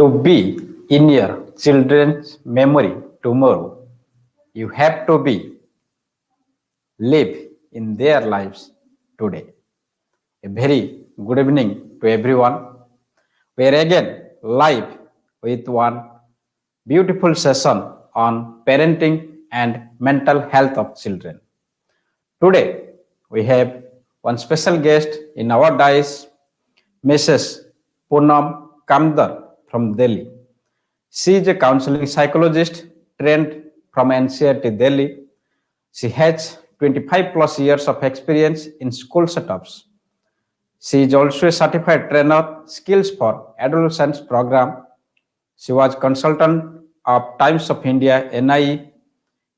to be in your children's memory tomorrow, you have to be live in their lives today. A very good evening to everyone. We are again live with one beautiful session on parenting and mental health of children. Today, we have one special guest in our dais, Mrs. Poonam Kamdar from Delhi. She is a counseling psychologist trained from NCRT Delhi. She has 25 plus years of experience in school setups. She is also a certified trainer, skills for adolescents program. She was consultant of Times of India, NIE.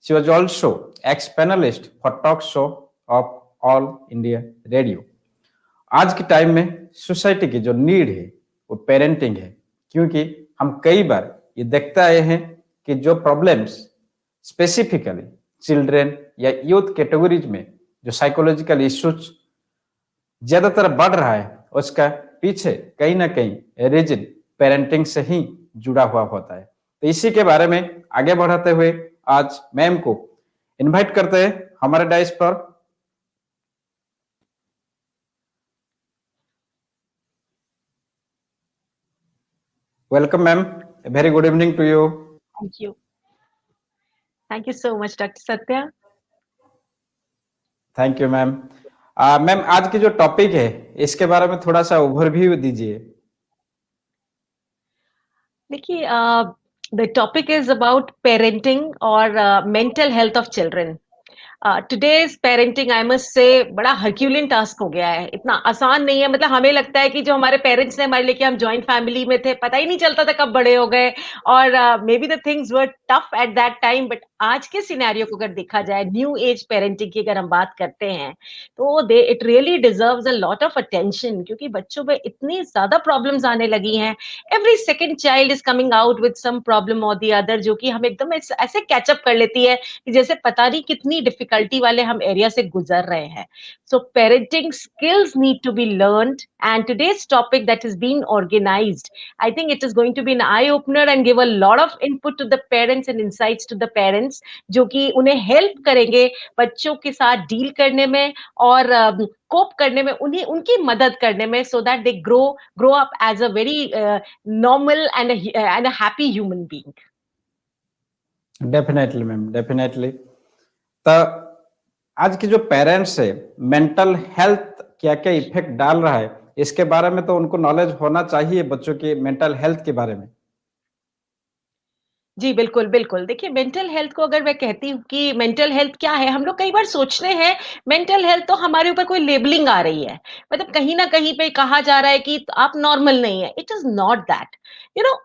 She was also ex-panelist for talk show of all India radio. आज के time में society की जो need है वो parenting है, क्योंकि हम कई बार ये देखते आए हैं कि जो प्रॉब्लम्स स्पेसिफिकली चिल्ड्रन या यूथ कैटेगरीज में जो साइकोलॉजिकल इश्यूज ज्यादातर बढ़ रहा है, उसका पीछे कहीं ना कहीं रीजन पेरेंटिंग से ही जुड़ा हुआ होता है. तो इसी के बारे में आगे बढ़ाते हुए आज मैम को इनवाइट करते हैं हमारे डाइस पर. Welcome, ma'am. A very good evening to you. Thank you. Thank you so much, Dr. Satya. Thank you, ma'am. Ma'am आज की जो टॉपिक है इसके बारे में थोड़ा सा ओवरव्यू दीजिए. देखिए, the topic is about parenting or mental health of children. Today's parenting I must से बड़ा हर्क्यूलियन टास्क हो गया है. इतना आसान नहीं है. मतलब हमें लगता है कि जो हमारे पेरेंट्स ने हमारे लिए, हम जॉइंट फैमिली में थे, पता ही नहीं चलता था कब बड़े हो गए, और may be the things were tough at that time. But आज के सिनेरियो को अगर देखा जाए, न्यू एज पेरेंटिंग की अगर हम बात करते हैं, तो it really deserves a lot of attention, क्योंकि बच्चों में इतनी ज्यादा प्रॉब्लम्स आने लगी हैं. Every second child is coming out with some problem और द अदर, जो कि हमें एकदम ऐसे कैचअप कर लेती है कि जैसे पता नहीं कितनी डिफिकल्टी वाले हम एरिया से गुजर रहे हैं. So parenting skills need to be learned, and today's topic that is been organized, I think it is going to be an eye opener and give a lot of input to the parents and insights to the parents, जो कि उन्हें help करेंगे बच्चों के साथ deal करने में और कोप करने में, उन्हें उनकी मदद करने में, so that they grow up as a very normal and a happy human being. Definitely ma'am, definitely. तो आज के जो पेरेंट्स है, मेंटल हेल्थ क्या क्या इफेक्ट डाल रहा है, इसके बारे में तो उनको नॉलेज होना चाहिए बच्चों के मेंटल हेल्थ के बारे में. जी, बिल्कुल, बिल्कुल. देखिए, मेंटल हेल्थ को अगर मैं कहती हूँ कि मेंटल हेल्थ क्या है, हम लोग कई बार सोचते हैं मेंटल हेल्थ तो हमारे ऊपर कोई लेबलिंग आ रही है. मतलब कहीं न कहीं पे कहा जा रहा है कि आप नॉर्मल नहीं है. It is not that.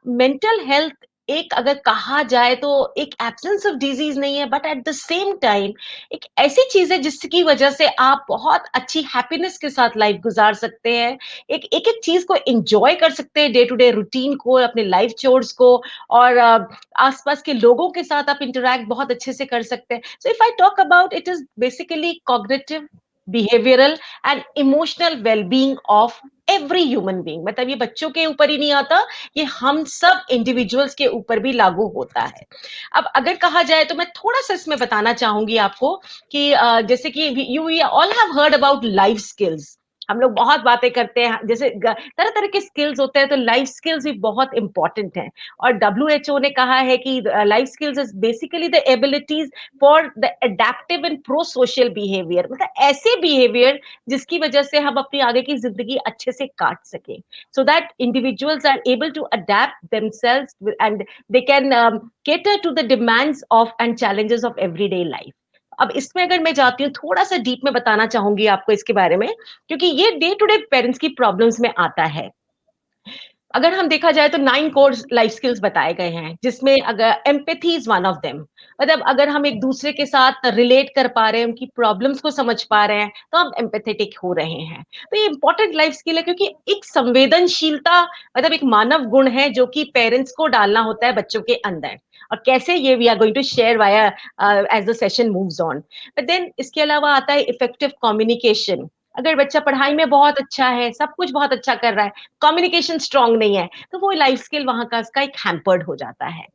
Mental health एक अगर कहा जाए तो एक एब्सेंस ऑफ डिजीज़ नहीं है, but at the same time एक ऐसी चीज़ है जिसकी वजह से आप बहुत अच्छी हैप्पीनेस के साथ लाइफ गुज़ार सकते हैं. एक-एक चीज़ को एन्जॉय कर सकते हैं, डे टू डे रूटीन को, अपने लाइफ चोर्स को, और आसपास के लोगों के साथ आप इंटरैक्ट बहुत अच्छे से कर सकते हैं. So if I talk about, it is basically cognitive, behavioural and emotional wellbeing of every human being. मतलब ये बच्चों के ऊपर ही नहीं आता, ये हम सब इंडिविजुअल्स के ऊपर भी लागू होता है. अब अगर कहा जाए तो मैं थोड़ा सा इसमें बताना चाहूंगी आपको कि जैसे कि you all have heard about life skills. हम लोग बहुत बातें करते हैं, जैसे तरह तरह के स्किल्स होते हैं, तो लाइफ स्किल्स भी बहुत इंपॉर्टेंट हैं. और WHO ने कहा है कि life skills is basically the abilities for the adaptive and pro social behaviour. मतलब ऐसे बिहेवियर जिसकी वजह से हम अपनी आगे की जिंदगी अच्छे से काट सकें, so that individuals are able to adapt themselves and they can cater to the demands of and challenges of everyday life. अब इसमें अगर मैं जाती हूँ, थोड़ा सा डीप में बताना चाहूंगी आपको इसके बारे में, क्योंकि ये डे टू डे पेरेंट्स की प्रॉब्लम्स में आता है. अगर हम देखा जाए तो 9 कोर लाइफ स्किल्स बताए गए हैं, जिसमें अगर empathy is one of them. मतलब अगर हम एक दूसरे के साथ रिलेट कर पा रहे हैं, उनकी प्रॉब्लम्स को समझ पा रहे हैं, तो हम एम्पैथेटिक हो रहे हैं. तो ये इंपॉर्टेंट लाइफ स्किल है, क्योंकि एक संवेदनशीलता, मतलब एक मानव गुण है जो कि पेरेंट्स को डालना होता है बच्चों के अंदर. और कैसे, ये we are going to share via as the session moves on. But then इसके अलावा आता है इफेक्टिव कम्युनिकेशन, अगर बच्चा पढ़ाई में बहुत अच्छा है, सब कुछ बहुत अच्छा कर रहा है, कम्युनिकेशन स्ट्रॉन्ग नहीं है, तो वो लाइफ स्किल वहाँ का उसका एक हैम्पर्ड हो जाता है।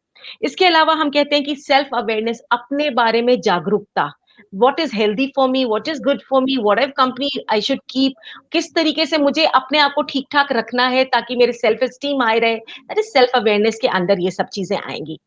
इसके अलावा हम कहते हैं कि सेल्फ अवेयरनेस, अपने बारे में जागरूकता, what is healthy for me, what is good for me, what company I should keep, किस तरीके से मुझे अपने आप को ठीक-ठाक रखना है ताकि मेरे सेल्फ एस्टीम हाई रहे, दैट इज़ सेल्फ अवेयरनेस के अंदर ये सब चीज़ें आएँगी।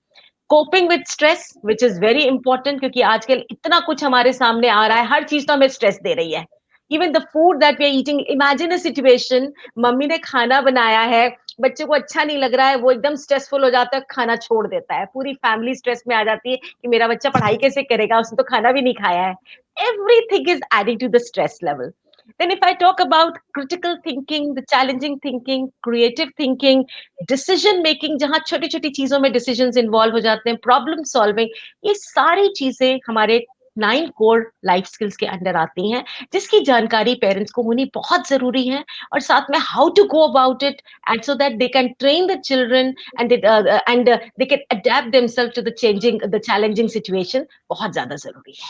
Coping with stress which is very important क्योंकि आजकल इतना कुछ हमारे सामने आ रहा है, हर चीज़ तो हमें स्ट्रेस दे रही है। Even the food that we are eating, imagine a situation, mummy ने खाना बनाया है, बच्चे को अच्छा नहीं लग रहा है, वो एकदम स्ट्रेसफुल हो जाता है, खाना छोड़ देता है। पूरी फैमिली स्ट्रेस में आ जाती है कि मेरा बच्चा पढ़ाई कैसे करेगा? उसने तो खाना भी नहीं खाया है। Everything is adding to the stress level. Then if I talk about critical thinking, the challenging thinking, creative thinking, decision making जहाँ छोटी-छोटी चीज़ों में डिसीजंस इन्वॉल्व हो जाते हैं, प्रॉब्लम सॉल्विंग, ये सारी चीज़ें हमारे 9 कोर लाइफ स्किल्स के अंडर आती हैं, जिसकी जानकारी पेरेंट्स को होनी बहुत ज़रूरी है और साथ में how to go about it and so that they can train the children and they can adapt themself to the challenging situation बहुत ज़्यादा ज़रूरी है।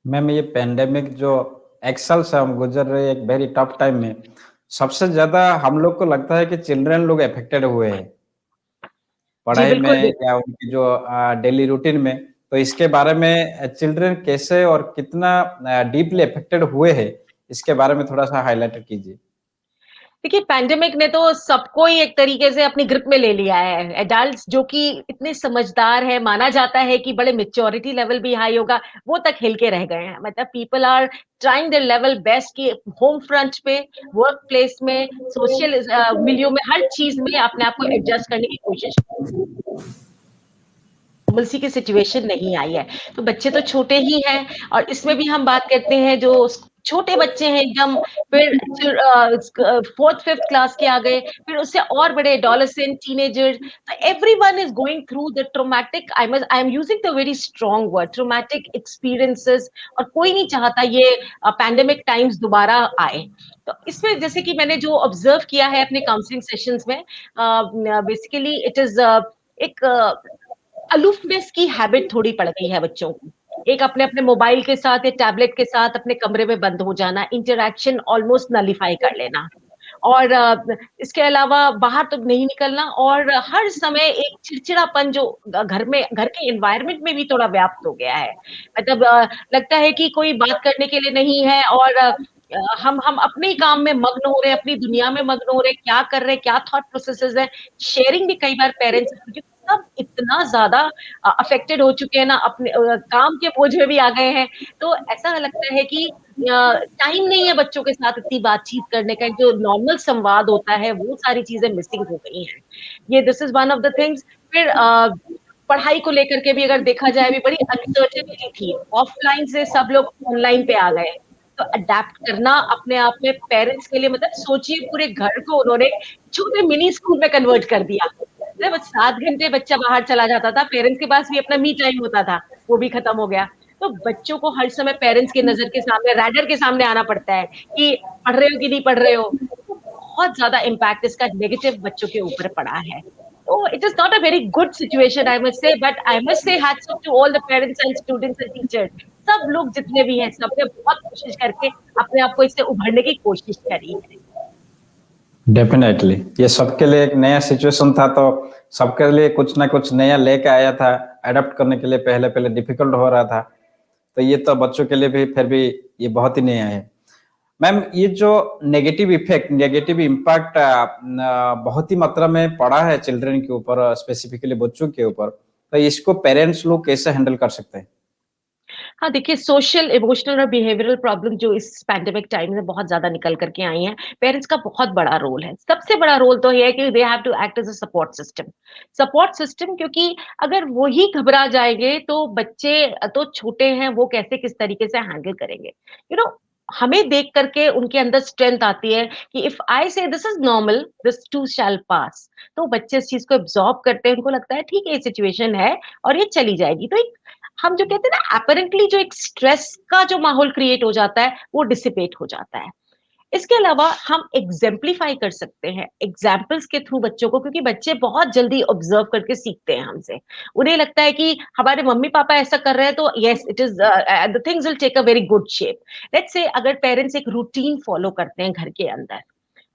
मैम ये पेंडेमिक जो एक्सेल से हम गुजर रहे हैं एक वेरी टफ टाइम में, सबसे ज़्यादा हम लोग को लगता है कि चिल्ड्रन लोग अफेक्टेड हुए हैं, जी, पढ़ाई बिल्कुल, में या उनकी जो डेली रूटीन में। तो इसके बारे में चिल्ड्रन कैसे और कितना डीपली अफेक्टेड हुए हैं, इसके बारे में थोड़ा-सा हाइलाइट कीजिए। देखिए, पैंडेमिक ने तो सबको ही एक तरीके से अपनी ग्रिप में ले लिया है। एडल्ट्स जो कि इतने समझदार हैं, माना जाता है कि बड़े मैच्योरिटी लेवल भी हाई होगा, वो तक हिल के रह गए हैं। मतलब people are trying their level best कि होम फ्रंट पे, वर्क प्लेस में, सोशल मिलियो में, हर चीज़ में अपने आप को एडजस्ट करने की कोशिश, नॉर्मल-सी की सिचुएशन नहीं आई है। तो बच्चे तो छोटे ही हैं और इसमें भी हम बात करते हैं जो छोटे बच्चे हैं एकदम, फिर 4th 5th क्लास के आ गए, फिर उससे और बड़े adolescent, teenagers, everyone is going through the traumatic, I am using the very strong word, traumatic experiences, और कोई नहीं चाहता ये पैंडेमिक टाइम्स दोबारा आए। तो इसमें जैसे कि मैंने जो ऑब्जर्व किया है अपने काउंसलिंग सेशंस में, बेसिकली इट इज़ एक अलूफनेस की हैबिट थोड़ी पड़ गई है बच्चों को। एक अपने-अपने मोबाइल के साथ या टैबलेट के साथ अपने कमरे में बंद हो जाना, इंटरैक्शन ऑलमोस्ट नलिफाई कर लेना। और इसके अलावा बाहर तो नहीं निकलना और हर समय एक चिड़चिड़ापन जो घर में, घर के एनवायरनमेंट में भी थोड़ा व्याप्त हो गया है। मतलब लगता है कि कोई बात करने के लिए नहीं है और हम अपने ही काम में मग्न हो रहे हैं, अपनी दुनिया में मग्न हो रहे हैं, क्या कर रहे हैं, क्या थॉट प्रोसेसेस हैं, शेयरिंग भी कई बार पेरेंट्स, क्योंकि सब इतना ज़्यादा अफेक्टेड हो चुके हैं ना, अपने काम के बोझ में भी आ गए हैं। तो ऐसा लगता है कि टाइम नहीं है बच्चों के साथ इतनी बातचीत करने का, एक जो नॉर्मल संवाद होता है, वो सारी चीज़ें मिसिंग हो गई हैं। ये this is one of the things. फिर पढ़ाई को लेकर के भी अगर देखा जाए, अभी बड़ी अनसर्टेनिटी थी। ऑफलाइन से सब लोग ऑनलाइन पे आ गए। तो अडैप्ट करना अपने आप में पेरेंट्स के लिए, मतलब सोचिए पूरे घर को उन्होंने छोटे मिनी स्कूल में कन्वर्ट कर दिया। मतलब 7 घंटे बच्चा बाहर चला जाता था, पेरेंट्स के पास भी अपना मी टाइम होता था, वो भी खत्म हो गया। तो बच्चों को हर समय पेरेंट्स की नज़र के सामने, रैडर के सामने आना पड़ता है कि पढ़ रहे हो कि नहीं पढ़ रहे हो। तो बहुत ज़्यादा इम्पैक्ट इसका नेगेटिव बच्चों के ऊपर पड़ा है। तो it is not a very good situation I must say, but I must say hats off to all the parents and students and teachers. सब लोग जितने भी हैं, सबने बहुत कोशिश करके अपने आप को इससे उभरने की कोशिश करी है। डेफिनेटली ये सबके लिए एक नया सिचुएशन था, तो सबके लिए कुछ ना कुछ नया लेके आया था। अडॉप्ट करने के लिए पहले-पहले डिफिकल्ट हो रहा था। तो ये तो बच्चों के लिए भी फिर भी ये बहुत ही नया है। मैम ये जो नेगेटिव इफ़ेक्ट, नेगेटिव इम्पैक्ट बहुत ही मात्रा में पड़ा है चिल्ड्रन के ऊपर, स्पेसिफिकली बच्चों के ऊपर। तो इसको पेरेंट्स लोग कैसे हैंडल कर सकते हैं? हाँ, देखिए सोशल, इमोशनल और बिहेवियरल प्रॉब्लम जो इस पैंडेमिक टाइम में बहुत ज़्यादा निकल कर के आई हैं, पेरेंट्स का बहुत बड़ा रोल है। सबसे बड़ा रोल तो ये है कि they have to act as a support system. Support system, क्योंकि अगर वो ही घबरा जाएँगे तो बच्चे तो छोटे हैं, वो कैसे किस तरीके से हैंडल करेंगे। हमें देख कर के उनके अंदर स्ट्रेंथ आती है कि if I say this is normal, this too shall pass. तो बच्चे इस चीज़ को एब्ज़ॉर्ब करते हैं, उनको लगता है ठीक है, ये सिचुएशन है और ये चली जाएगी। तो एक, हम जो कहते हैं ना, अपैरेंटली जो एक स्ट्रेस का जो माहौल क्रिएट हो जाता है, वो डिसिपेट हो जाता है। इसके अलावा हम एग्ज़ेम्प्लीफाई कर सकते हैं, एग्ज़ाम्पल्स के थ्रू बच्चों को, क्योंकि बच्चे बहुत जल्दी ऑब्ज़र्व करके सीखते हैं हमसे। उन्हें लगता है कि हमारे मम्मी-पापा ऐसा कर रहे हैं तो yes it is the things will take a very good shape. Let's say अगर पेरेंट्स एक रूटीन फ़ॉलो करते हैं घर के अंदर,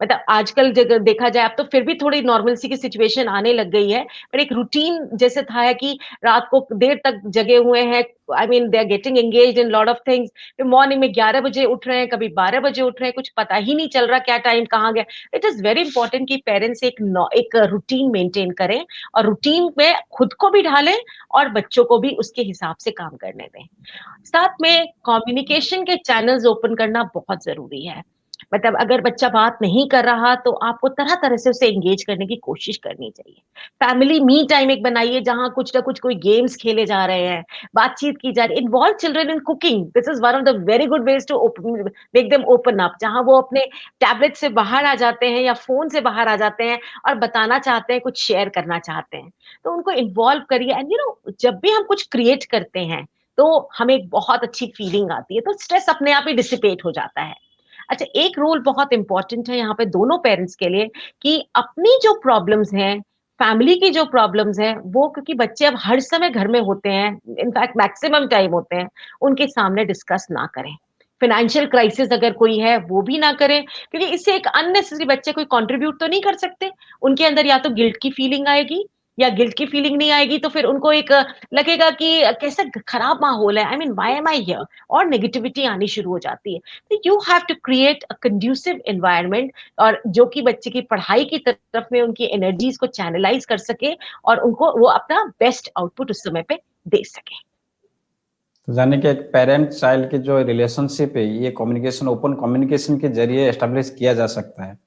मतलब आजकल जगह देखा जाए अब तो फिर भी थोड़ी नॉर्मल-सी की सिचुएशन आने लग गई है, पर एक रूटीन जैसे था है कि रात को देर तक जगे हुए हैं, I mean they are getting engaged in lot of things, फिर मॉर्निंग में 11 बजे उठ रहे हैं, कभी 12 बजे उठ रहे हैं, कुछ पता ही नहीं चल रहा क्या टाइम कहाँ गया। इट इज़ वेरी इंपॉर्टेंट कि पेरेंट्स एक रूटीन मेंटेन करें और रूटीन में खुद को भी ढालें और बच्चों को भी उसके हिसाब से काम करने दें। साथ में कम्युनिकेशन के चैनल्स ओपन करना बहुत ज़रूरी है। मतलब अगर बच्चा बात नहीं कर रहा तो आपको तरह-तरह से उसे एंगेज करने की कोशिश करनी चाहिए। फैमिली मी टाइम एक बनाइए जहाँ कुछ ना कुछ कोई गेम्स खेले जा रहे हैं, बातचीत की जा रही है। Involve children in cooking, this is one of the very good ways to make them open up, जहाँ वो अपने टैबलेट से बाहर आ जाते हैं या फ़ोन से बाहर आ जाते हैं और बताना चाहते हैं, कुछ शेयर करना चाहते हैं। तो उनको इन्वॉल्व करिए एंड यू नो जब भी हम कुछ क्रिएट करते हैं तो हमें एक बहुत अच्छी फीलिंग आती है, तो स्ट्रेस अपने आप ही डिसिपेट हो जाता है। अच्छा, एक रूल बहुत इम्पोर्टेंट है यहाँ पे दोनों पेरेंट्स के लिए कि अपनी जो प्रॉब्लम्स हैं, फैमिली की जो प्रॉब्लम्स हैं, वो क्योंकि बच्चे अब हर समय घर में होते हैं, इनफैक्ट मैक्सिमम टाइम होते हैं, उनके सामने डिस्कस ना करें। फाइनेंशियल क्राइसिस अगर कोई है, वो भी ना करें, क्योंकि इससे एक अननेसेसरी बच्चे कोई कंट्रीब्यूट तो नहीं कर सकते। उनके अंदर या तो गिल्ट की फीलिंग आएगी या गिल्ट की फीलिंग नहीं आएगी तो फिर उनको एक लगेगा कि कैसा खराब माहौल है, I mean why am I here, और नेगेटिविटी आनी शुरू हो जाती है। तो you have to create a conducive environment, और जो कि बच्चे की पढ़ाई की तरफ में उनकी एनर्जीज को चैनलाइज कर सके और उनको वो अपना बेस्ट आउटपुट उस समय पे दे सके। तो यानी कि एक पेरेंट चाइल्ड की जो रिलेशनशिप है, ये कम्युनिकेशन, ओपन कम्युनिकेशन के ज़रिए एस्टेब्लिश किया जा सकता है।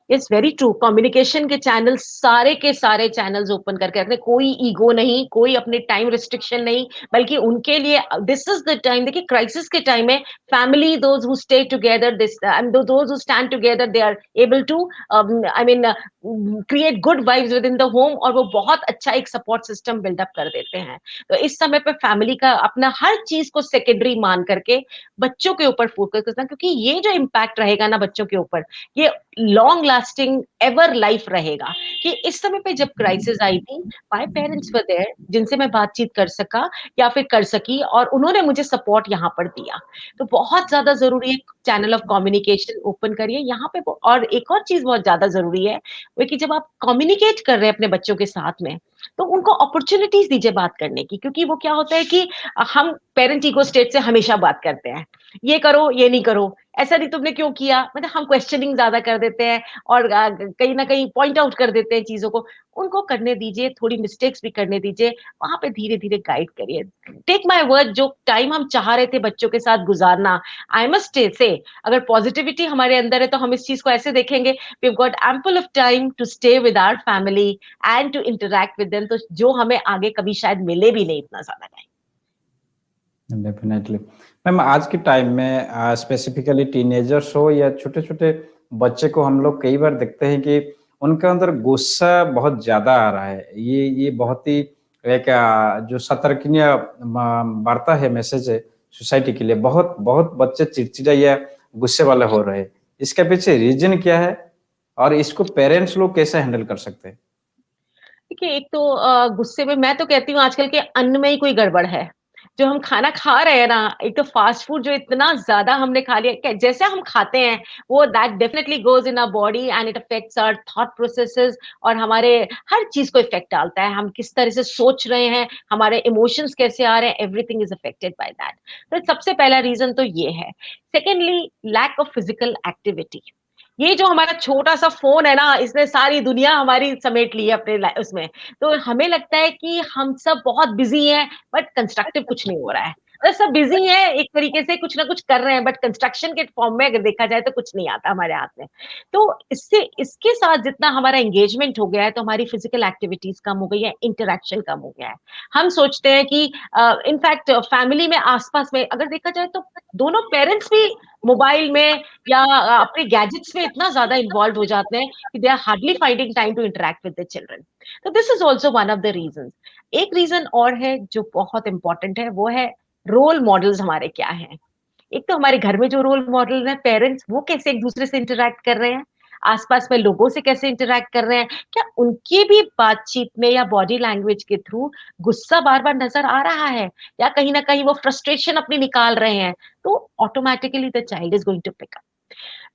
इट्स वेरी ट्रू, कम्युनिकेशन के चैनल्स सारे के सारे चैनल्स ओपन करके रखने, कोई ईगो नहीं, कोई अपने टाइम रिस्ट्रिक्शन नहीं, बल्कि उनके लिए दिस इज द टाइम। देखिए क्राइसिस के टाइम में family, those who stay together, this and those who stand together, they are able to I mean create good vibes within the home, और वो बहुत अच्छा एक सपोर्ट सिस्टम बिल्डअप कर देते हैं। तो इस समय पे फैमिली का अपना हर चीज को सेकेंडरी मान करके बच्चों के ऊपर फोकस करना, क्योंकि ये जो इम्पैक्ट रहेगा ना बच्चों के ऊपर, ये लॉन्ग लास्टिंग एवर लाइफ रहेगा। कि इस समय पे जब क्राइसिस आई थी, माय पेरेंट्स वर देयर, जिनसे मैं बातचीत कर सका या फिर कर सकी, और उन्होंने मुझे सपोर्ट यहाँ पर दिया। तो बहुत ज्यादा जरूरी है चैनल ऑफ कम्युनिकेशन ओपन करिए यहाँ पे। और एक और चीज बहुत ज्यादा जरूरी है, वो कि जब आप कम्युनिकेट कर रहे हैं अपने बच्चों के साथ में, तो उनको अपॉर्चुनिटीज दीजिए बात करने की, क्योंकि वो क्या होता है कि हम पेरेंट ईगो स्टेट से हमेशा बात करते हैं, ये करो, ये नहीं करो, ऐसा नहीं तुमने क्यों किया, मतलब हम क्वेश्चनिंग ज़्यादा कर देते हैं और कहीं न कहीं पॉइंट आउट कर देते हैं चीज़ों को। उनको करने दीजिए, थोड़ी मिस्टेक्स भी करने दीजिए, वहाँ पे धीरे-धीरे गाइड करिए। टेक माय वर्ड, जो टाइम हम चाह रहे थे बच्चों के साथ गुज़ारना, आई मस्ट से अगर पॉज़िटिविटी हमारे अंदर है तो हम इस चीज़ को ऐसे देखेंगे, we have got ample of time to stay with our family and to interact with them, तो जो हमें आगे कभी शायद मिले भी नहीं इतना ज़्यादा टाइम। डेफिनेटली। मैम, आज के टाइम में स्पेसिफिकली टीनेजर्स हो या छोटे-छोटे बच्चे को हम लोग कई बार देखते हैं कि उनके अंदर गुस्सा बहुत ज़्यादा आ रहा है। ये बहुत ही एक जो सतर्कनीय वार्ता है, मैसेज है सोसाइटी के लिए। बहुत बहुत बच्चे चिड़चिड़ा या गुस्से वाले हो रहे हैं। इसके पीछे रीज़न क्या है और इसको पेरेंट्स लोग कैसे हैंडल कर सकते हैं? देखिए, एक तो गुस्से में मैं तो कहती हूँ आजकल के अन्न में ही कोई गड़बड़ है। जो हम खाना खा रहे हैं ना, एक तो फ़ास्ट फ़ूड जो इतना ज़्यादा हमने खा लिया, कै जैसे हम खाते हैं, वो that definitely goes in our body and it affects our thought processes, और हमारे हर चीज़ को इफ़ेक्ट डालता है। हम किस तरह से सोच रहे हैं, हमारे इमोशंस कैसे आ रहे हैं, everything is affected by that. तो सबसे पहला रीज़न तो ये है। Secondly, lack of physical activity. ये जो हमारा छोटा-सा फ़ोन है ना, इसने सारी दुनिया हमारी समेट ली है अपने उसमें। तो हमें लगता है कि हम सब बहुत बिज़ी हैं, बट कंस्ट्रक्टिव कुछ नहीं हो रहा है। सब बिज़ी हैं, एक तरीके से कुछ ना कुछ कर रहे हैं, बट कंस्ट्रक्शन के फ़ॉर्म में अगर देखा जाए तो कुछ नहीं आता हमारे हाथ में। तो इससे इसके साथ जितना हमारा एंगेजमेंट हो गया है, तो हमारी फ़िज़िकल एक्टिविटीज़ कम हो गई है, इंटरैक्शन कम हो गया है। हम सोचते हैं कि इनफैक्ट फैमिली में आस-पास में अगर देखा जाए तो दोनों पेरेंट्स भी मोबाइल में या अपने गैजेट्स में इतना ज़्यादा इन्वॉल्व हो जाते हैं कि they are hardly finding time to interact with the children. So this is also one of the reasons. एक रीज़न और है जो बहुत इम्पोर्टेंट है, वो है रोल मॉडल्स हमारे क्या हैं? एक तो हमारे घर में जो रोल मॉडल हैं पेरेंट्स, वो कैसे एक-दूसरे से इंटरैक्ट कर रहे हैं, आस-पास में लोगों से कैसे इंटरैक्ट कर रहे हैं, क्या उनकी भी बातचीत में या बॉडी लैंग्वेज के थ्रू गुस्सा बार-बार नज़र आ रहा है या कहीं न कहीं वो फ्रस्ट्रेशन अपनी निकाल रहे हैं, तो automatically the child is going to pick up.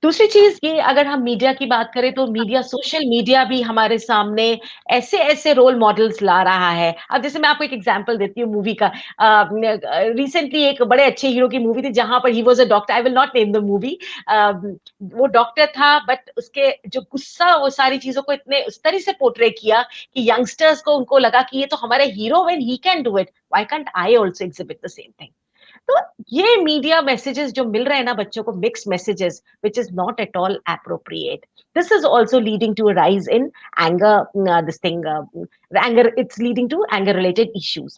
दूसरी चीज़ ये अगर हम मीडिया की बात करें तो मीडिया सोशल मीडिया भी हमारे सामने ऐसे-ऐसे रोल मॉडल्स ला रहा है। अब जैसे मैं आपको एक एग्ज़ाम्पल देती हूँ मूवी का रिसेंटली एक बड़े अच्छे हीरो की मूवी थी जहाँ पर he was a doctor I will not name the movie uh, वो डॉक्टर था बट उसके जो गुस्सा वो सारी चीज़ों को इतने उस तरह से पोर्ट्रे किया कि यंगस्टर्स को उनको लगा कि ये तो हमारा hero when he can do it, why can't I also exhibit the same thing. तो ये मीडिया मैसेजेस जो मिल रहे हैं ना बच्चों को mixed messages which is not at all appropriate this is also leading to a rise in anger this thing anger it's leading to anger related issues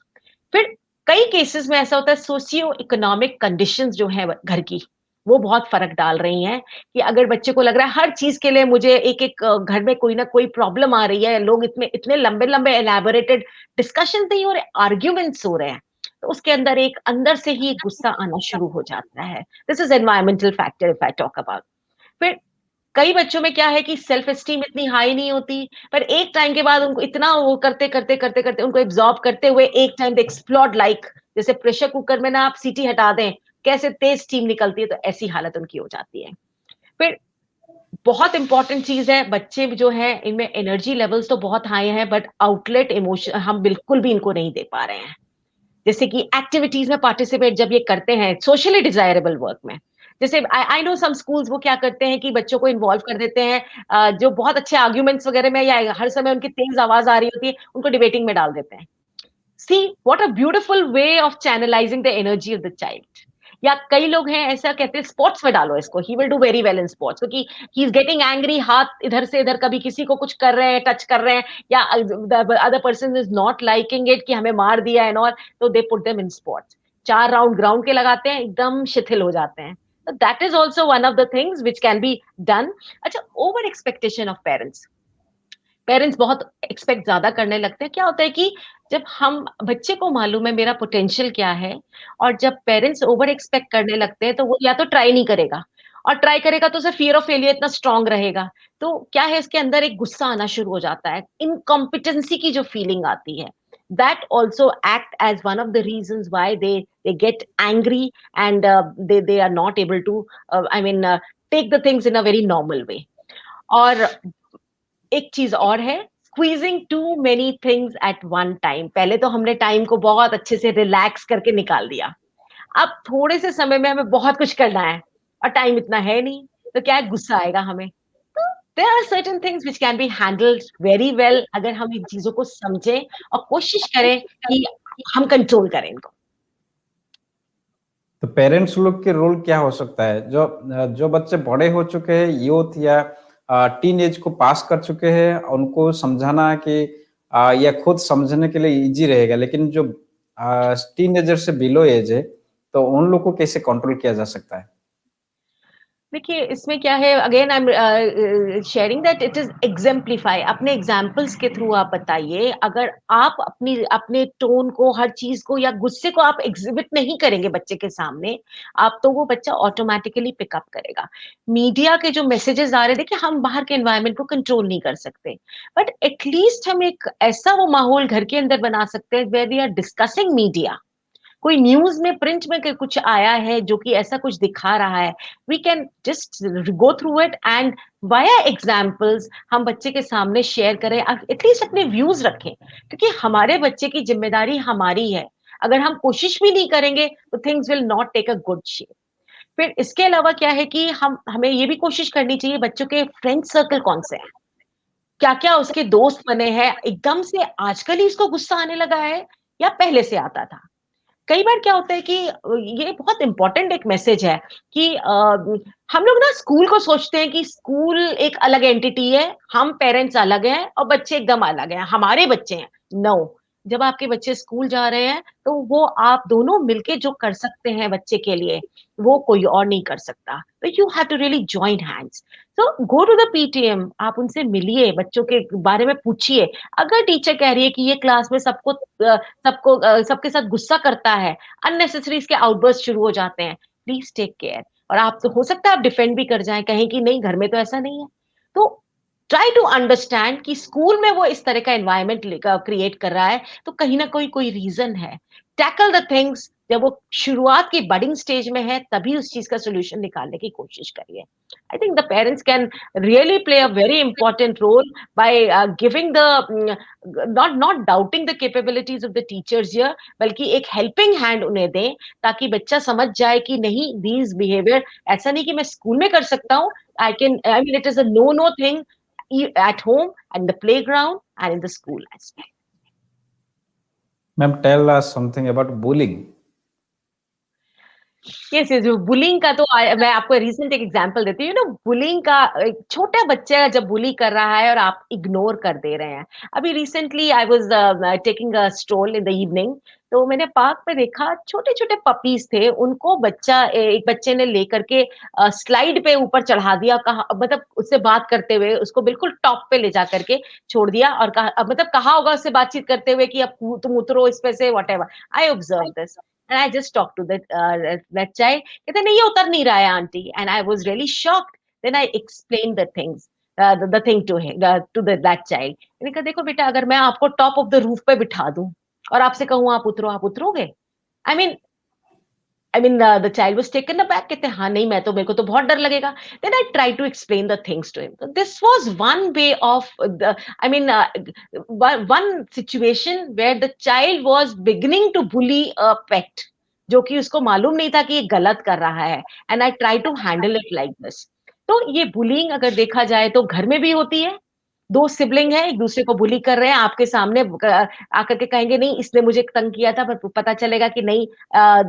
फिर कई केसेस में ऐसा होता है सोशियो इकोनॉमिक कंडीशंस जो है घर की वो बहुत फर्क डाल रही हैं कि अगर बच्चे को लग रहा है हर चीज के लिए मुझे एक एक घर में कोई ना कोई प्रॉब्लम आ रही है लोग इतने इतने लंबे लंबे एलैबोरेटेड डिस्कशन नहीं हो रहे आर्ग्यूमेंट्स हो रहे हैं तो उसके अंदर एक अंदर से ही एक गुस्सा आना शुरू हो जाता है this is environmental factor if I talk about फिर कई बच्चों में क्या है कि सेल्फ एस्टीम इतनी हाई नहीं होती, पर एक टाइम के बाद उनको इतना वो करते उनको एब्ज़ॉर्ब करते हुए एक टाइम दे एक्सप्लोड लाइक जैसे प्रेशर कुकर में ना आप सीटी हटा दें, कैसे तेज़ स्टीम निकलती है, तो ऐसी हालत उनकी हो जाती है। फिर बहुत इम्पोर्टेंट चीज़ है, बच्चे जो हैं इनमें एनर्जी लेवल्स तो बहुत हाई हैं बट आउटलेट इमोशन हम बिल्कुल भी इनको नहीं दे पा रहे हैं। जैसे कि एक्टिविटीज में पार्टिसिपेट जब ये करते हैं सोशली डिजायरेबल वर्क में जैसे आई आई नो सम स्कूल्स वो क्या करते हैं कि बच्चों को इन्वॉल्व कर देते हैं जो बहुत अच्छे आर्ग्यूमेंट्स वगैरह में या हर समय उनकी तेज आवाज आ रही होती है उनको डिबेटिंग में डाल देते हैं see what a beautiful way of channelising the energy of the child या कई लोग हैं ऐसा कहते हैं स्पोर्ट्स में डालो इसको he will do very well in sports क्योंकि ही इज गेटिंग एंग्री हाथ इधर से इधर कभी किसी को कुछ कर रहे हैं टच कर रहे हैं या other person is not liking it कि हमें मार दिया एंड ऑल तो they put them in sports 4 round ground के लगाते हैं एकदम शिथिल हो जाते हैं तो that is also one of the things which can be done अच्छा over expectation of parents parents बहुत एक्सपेक्ट ज़्यादा करने लगते हैं। क्या होता है कि जब हम बच्चे को मालूम है मेरा पोटेंशियल क्या है और जब पेरेंट्स ओवर एक्सपेक्ट करने लगते हैं, तो वो या तो ट्राई नहीं करेगा और ट्राई करेगा तो उसे फियर ऑफ फेलियर इतना स्ट्रॉन्ग रहेगा। तो क्या है इसके अंदर एक गुस्सा आना शुरू हो जाता है। इनकॉम्पिटेंसी की जो फीलिंग आती है, that also act as one of the reasons why they get angry and they are not able to I mean take the things in a very normal way. और एक चीज़ और है, squeezing too many things at one time. पहले तो हमने time को बहुत अच्छे से रिलैक्स करके निकाल दिया। अब थोड़े से समय में हमें बहुत कुछ करना है और टाइम इतना है नहीं, तो क्या है गुस्सा आएगा हमें। तो there are certain things which can be handled very well अगर हम इन चीज़ों को समझें और कोशिश करें कि हम कंट्रोल करें इनको। तो पेरेंट्स लोग के रोल क्या हो सकता है? जो बच्चे बड़े हो चुके हैं, यूथ या टीन एज को पास कर चुके हैं, उनको समझाना कि या खुद समझने के लिए ईज़ी रहेगा। लेकिन जो टीनेजर से बिलो एज है, तो उन लोग को कैसे कंट्रोल किया जा सकता है? देखिए, इसमें क्या है again I am sharing that it is exemplify अपने एग्ज़ाम्पल्स के थ्रू आप बताइए, अगर आप अपनी अपने टोन को, हर चीज़ को या गुस्से को आप एग्ज़िबिट नहीं करेंगे बच्चे के सामने, आप तो वो बच्चा ऑटोमैटिकली पिक अप करेगा। मीडिया के जो मैसेजेज़ आ रहे हैं, देखिए हम बाहर के एनवायरनमेंट को कंट्रोल नहीं कर सकते, बट एट लीस्ट हम एक ऐसा वो माहौल घर के अंदर बना सकते हैं where we are discussing media कोई न्यूज़ में प्रिंट में क कुछ आया है जो कि ऐसा कुछ दिखा रहा है, we can just go through it and via examples हम बच्चे के सामने शेयर करें एटलीस्ट अपने व्यूज़ रखें, क्योंकि हमारे बच्चे की ज़िम्मेदारी हमारी है। अगर हम कोशिश भी नहीं करेंगे, तो things will not take a good shape. फिर इसके अलावा क्या है कि हमें ये भी कोशिश करनी चाहिए बच्चों के फ्रेंड सर्कल कौन से हैं? क्या-क्या उसके दोस्त बने हैं? एकदम से आजकल ही इसको गुस्सा आने लगा है या पहले से आता था? कई बार क्या होता है कि ये बहुत इम्पोर्टेंट एक मैसेज है कि हम लोग ना स्कूल को सोचते हैं कि स्कूल एक अलग एंटिटी है, हम पेरेंट्स अलग हैं और बच्चे एकदम अलग हैं, हमारे बच्चे हैं। नो, जब आपके बच्चे स्कूल जा रहे हैं, तो वो आप दोनों मिलके जो कर सकते हैं बच्चे के लिए, वो कोई और नहीं कर सकता। तो you have to really join hands. So go to the PTM, आप उनसे मिलिए, बच्चों के बारे में पूछिए। अगर टीचर कह रही है कि ये क्लास में सबके साथ गुस्सा करता है, अननेसेसरी इसके आउटबर्स्ट शुरू हो जाते हैं। Please take care. और आप तो हो सकता है आप डिफेंड भी कर जाएं, कहें कि नहीं घर में तो ऐसा नहीं है। तो ट्राई टू अंडरस्टैंड कि स्कूल में वो इस तरह का एनवायरनमेंट क्रिएट कर रहा है, तो कहीं ना कोई कोई रीजन है। टैकल द थिंग्स जब वो शुरुआत की बडिंग स्टेज में है, तभी उस चीज का सोल्यूशन निकालने की कोशिश करिए। I think the parents can really play a very important role by giving the not doubting the capabilities of the teachers here, बल्कि एक हेल्पिंग हैंड उन्हें दें, ताकि बच्चा समझ जाए कि नहीं दीज बिहेवियर ऐसा नहीं कि मैं स्कूल में कर सकता हूँ। I mean it is a no no thing at home and the playground and in the school as well. Ma'am, tell us something about bullying. Yes yes, bullying का तो मैं आपको रिसेंट एक एग्जांपल देती हूँ ना। बुलिंग का एक छोटा बच्चा जब बुली कर रहा है और आप इग्नोर कर दे रहे हैं। अभी recently I was taking a stroll in the evening, तो मैंने पार्क में देखा छोटे छोटे पपीज थे, उनको एक बच्चे ने लेकर के स्लाइड पे ऊपर चढ़ा दिया, कहा मतलब उससे बात करते हुए उसको बिल्कुल टॉप पे ले जा करके छोड़ दिया और कहा मतलब कहा होगा उससे बातचीत करते हुए कि अब तुम उतरो इस पे से, what ever. I observe this and I just talked to that child. कहते नहीं ये उतर नहीं रहा है aunty, and I was really shocked. Then I explained the things, the thing to him, that child. मैंने कहा देखो बेटा, अगर मैं आपको टॉप ऑफ द रूफ पे बिठा दूं और आपसे कहूँ आप उतरोगे? I mean, the child was taken aback. कहते हाँ नहीं, मैं तो मेरे को तो बहुत डर लगेगा। Then I tried to explain the things to him. So this was one way of I mean, one situation where the child was beginning to bully a pet, जो कि उसको मालूम नहीं था कि ये गलत कर रहा है। And I try to handle it like this. तो ये बुलिंग अगर देखा जाए तो घर में भी होती है। दो सिबलिंग है, एक दूसरे को बुली कर रहे हैं, आपके सामने आकर के कहेंगे नहीं इसने मुझे तंग किया था, पर पता चलेगा कि नहीं,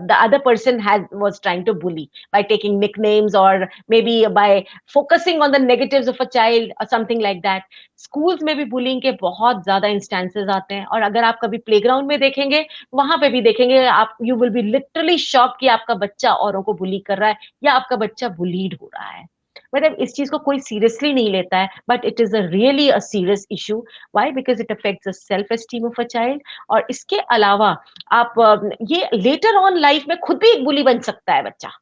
the other person was trying to bully by taking nicknames or maybe by focusing on the negatives of a child or something like that. Schools में भी बुलिंग के बहुत ज्यादा इंस्टेंसेस आते हैं, और अगर आप कभी प्लेग्राउंड में देखेंगे, वहां पे भी देखेंगे आप, you will B literally shock कि आपका बच्चा औरों को बुली कर रहा है या आपका बच्चा बुलीड हो रहा है। मतलब इस चीज को कोई सीरियसली नहीं लेता है, but it is a really a serious issue. Why? Because it affects the self esteem of a child. और इसके अलावा आप ये लेटर ऑन लाइफ में खुद भी एक बुली बन सकता है बच्चा।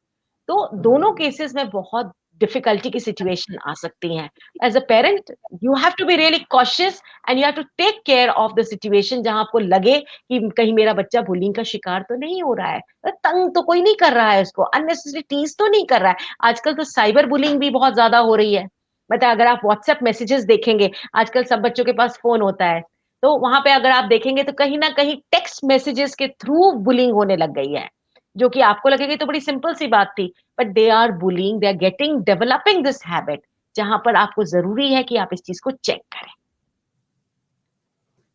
तो दोनों केसेस में बहुत डिफिकल्टी की सिचुएशन आ सकती हैं। As a parent you have to be really cautious and you have to take care of the situation, जहां आपको लगे कि कहीं मेरा बच्चा बुलिंग का शिकार तो नहीं हो रहा है, तंग तो कोई नहीं कर रहा है, उसको अननेसेसरी टीज तो नहीं कर रहा है। आजकल तो साइबर बुलिंग भी बहुत ज्यादा हो रही है। मतलब अगर आप व्हाट्सएप मैसेजेस देखेंगे, आजकल सब बच्चों के पास फोन होता है, तो वहां पे अगर आप देखेंगे तो कहीं ना कहीं टेक्स्ट मैसेजेस के थ्रू बुलिंग होने लग गई है, जो कि आपको लगेगी तो बड़ी सिंपल सी बात थी, but they are bullying, they are getting developing this habit, जहां पर आपको जरूरी है कि आप इस चीज को चेक करें।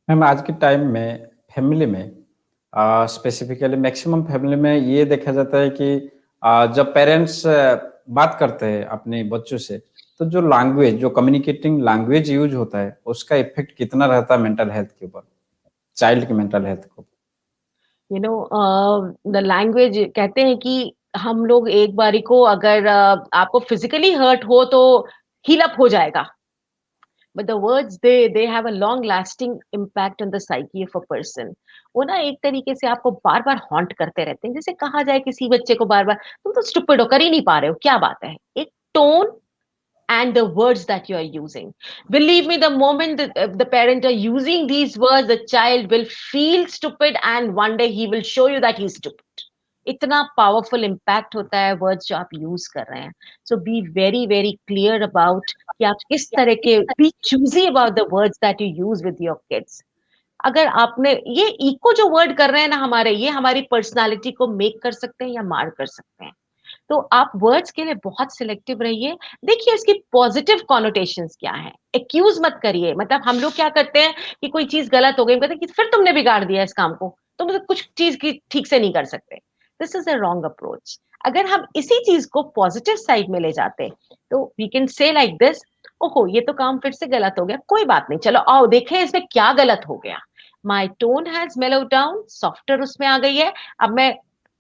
मैम, आज के टाइम में फैमिली में स्पेसिफिकली मैक्सिमम फैमिली में ये देखा जाता है कि जब पेरेंट्स बात करते हैं अपने बच्चों से, तो जो लैंग्वेज, जो कम्युनिकेटिंग लैंग्वेज यूज होता है, उसका इफेक्ट कितना रहता है मेंटल हेल्थ के ऊपर, चाइल्ड की मेंटल हेल्थ को? यू नो, द लैंग्वेज कहते हैं कि हम लोग एक बारी को अगर आपको फिजिकली हर्ट हो तो हील अप हो जाएगा, but the words they have a long lasting impact on the psyche of a person. वो ना एक तरीके से आपको बार बार हॉन्ट करते रहते हैं। जैसे कहा जाए किसी बच्चे को बार बार तुम तो स्टूपिड हो, कर ही नहीं पा रहे हो, क्या बात है। एक tone and the words that you are using. Believe me, the moment the parent are using these words, the child will feel stupid and one day he will show you that he's stupid. इतना powerful impact होता है words जो आप use कर रहे हैं। So be very very clear about कि आप किस तरह के, be choosy about the words that you use with your kids. अगर आपने ये इको जो वर्ड कर रहे हैं ना हमारे, ये हमारी पर्सनालिटी को मेक कर सकते हैं या मार कर सकते हैं। तो आप वर्ड्स के लिए बहुत सिलेक्टिव रहिए। देखिए इसकी पॉजिटिव कॉनोटेशंस क्या है, एक्यूज मत करिए। मतलब हम लोग क्या करते हैं कि कोई चीज गलत हो गई, कहते हैं कि फिर तुमने बिगाड़ दिया इस काम को, तुम तो कुछ चीज की ठीक से नहीं कर सकते। This is a wrong approach. अगर हम इसी चीज को पॉजिटिव साइड में ले जाते तो we can say like this, ओहो ये तो काम फिर से गलत हो गया, कोई बात नहीं, चलो आओ देखें इसमें क्या गलत हो गया। My tone has mellow down, softer उसमें आ गई है। अब मैं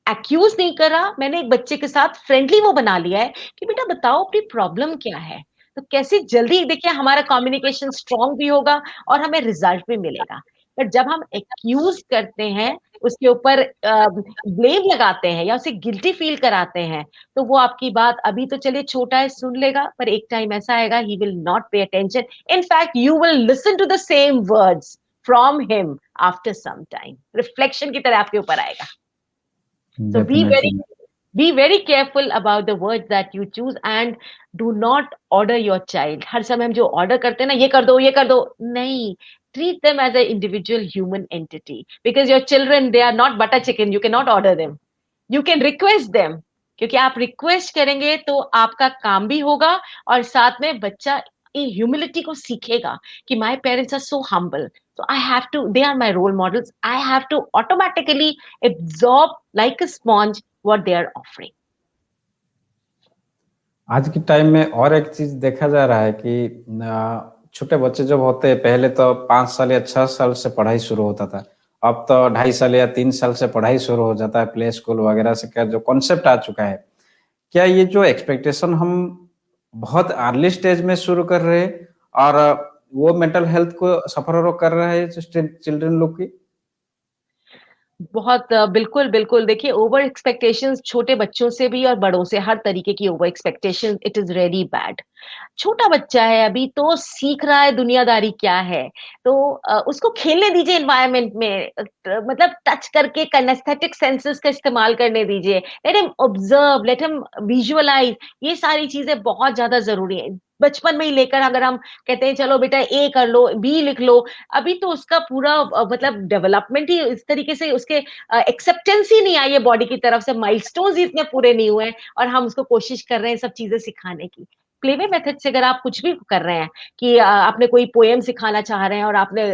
एक्यूज नहीं कर रहा, मैंने एक बच्चे के साथ फ्रेंडली वो बना लिया है कि बेटा बताओ अपनी प्रॉब्लम क्या है। तो कैसे जल्दी देखिए हमारा कम्युनिकेशन स्ट्रांग भी होगा और हमें रिजल्ट भी मिलेगा। बट जब हम एक्यूज करते हैं उसके ऊपर ब्लेम लगाते हैं या उसे गिल्टी फील कराते हैं, तो वो आपकी बात अभी तो चलिए छोटा है सुन लेगा, पर एक टाइम ऐसा आएगा he will not pay attention. In fact you will listen to the same words from him after some time. Reflection की तरह आपके ऊपर आएगा। So definitely. be very careful about the words that you choose and do not order your child. हर समय हम जो order करते हैं ना, ये कर दो, नहीं। Treat them as an individual human entity because your children they are not butter chicken. You cannot order them. You can request them. क्योंकि आप रिक्वेस्ट करेंगे तो आपका काम भी होगा और साथ में बच्चा ह्यूमिलिटी को सीखेगा कि my parents are so humble, so I have to, they are my role models, I have to automatically absorb like a sponge what they are offering. आज के टाइम में और एक चीज देखा जा रहा है कि छोटे बच्चे जब होते हैं, पहले तो 5 साल या 6 साल से पढ़ाई शुरू होता था। अब तो 2.5 साल या 3 साल से पढ़ाई शुरू हो जाता है, प्ले स्कूल वगैरह से क्या जो कॉन्सेप्ट आ चुका है। क्या ये जो एक्सपेक्टेशन हम बहुत अर्ली स्टेज में शुरू कर रहे हैं और वो मेंटल हेल्थ को सफर कर रहा है चिल्ड्रन लोग की? बहुत बिल्कुल, बिल्कुल। देखिए ओवर एक्सपेक्टेशंस छोटे बच्चों से भी और बड़ों से हर तरीके की over expectation it is really bad. छोटा बच्चा है अभी तो सीख रहा है दुनियादारी क्या है, तो उसको खेलने दीजिए एनवायरनमेंट में मतलब टच करके किनेस्थेटिक सेंसेस का इस्तेमाल करने दीजिए। Let him observe, let him visualise, ये सारी चीज़ें बहुत ज़्यादा ज़रूरी हैं। बचपन में ही लेकर अगर हम कहते हैं चलो बेटा ए कर लो, बी लिख लो, अभी तो उसका पूरा मतलब डेवलपमेंट ही इस तरीके से उसके एक्सेप्टेंस ही नहीं आई है बॉडी की तरफ से, माइलस्टोन्स ही इतने पूरे नहीं हुए हैं और हम उसको कोशिश कर रहे हैं सब चीज़ें सिखाने की। प्लेवे मेथड से अगर आप कुछ भी कर रहे हैं कि आपने कोई पोएम सिखाना चाह रहे हैं और आपने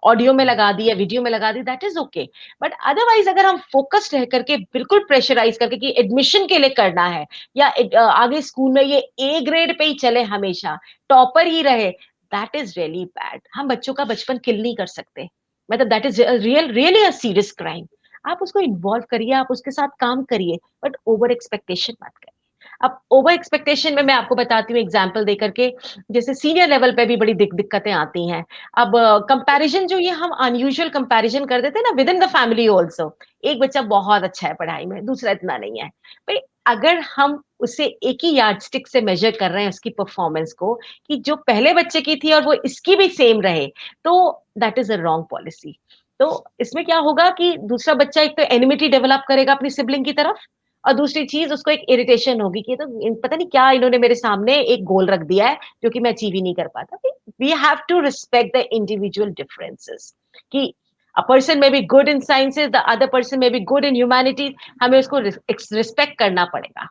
ऑडियो में लगा दी या वीडियो में लगा दी, that is okay. But otherwise अगर हम फोकस्ड रह करके बिल्कुल प्रेशराइज़ करके कि एडमिशन के लिए करना है या आगे स्कूल में ये ए ग्रेड पे ही चले हमेशा, टॉपर ही रहे, दैट इज़ रियली बैड। हम बच्चों का बचपन किल नहीं कर सकते। मतलब that is really a serious crime. आप उसको इन्वॉल्व करिए, आप उसके साथ काम करिए, बट ओवर एक्सपेक्टेशन मत करिए। अब ओवर एक्सपेक्टेशन में मैं आपको बताती हूँ एग्जांपल देकर के, जैसे सीनियर लेवल पे भी बड़ी दिक्कतें आती हैं। अब कंपैरिजन जो ये हम अनयूजुअल कंपैरिजन कर देते हैं ना with in the family also, एक बच्चा बहुत अच्छा है पढ़ाई में, दूसरा इतना नहीं है। भई अगर हम उसे एक ही यार्डस्टिक से मेज़र कर रहे हैं उसकी परफॉर्मेंस को, कि जो पहले बच्चे की थी और वो इसकी भी सेम रहे, तो that is a wrong policy. तो इसमें क्या होगा कि दूसरा बच्चा एक तो एनिमिटी डेवलप करेगा अपनी सिबलिंग की तरफ और दूसरी चीज़ उसको एक इरिटेशन होगी कि ये तो पता नहीं क्या इन्होंने मेरे सामने एक गोल रख दिया है, जो कि मैं अचीव ही नहीं कर पाता। We have to respect the individual differences कि a person may be good in sciences, the other person may be good in humanities, हमें उसको रिस्पेक्ट करना पड़ेगा।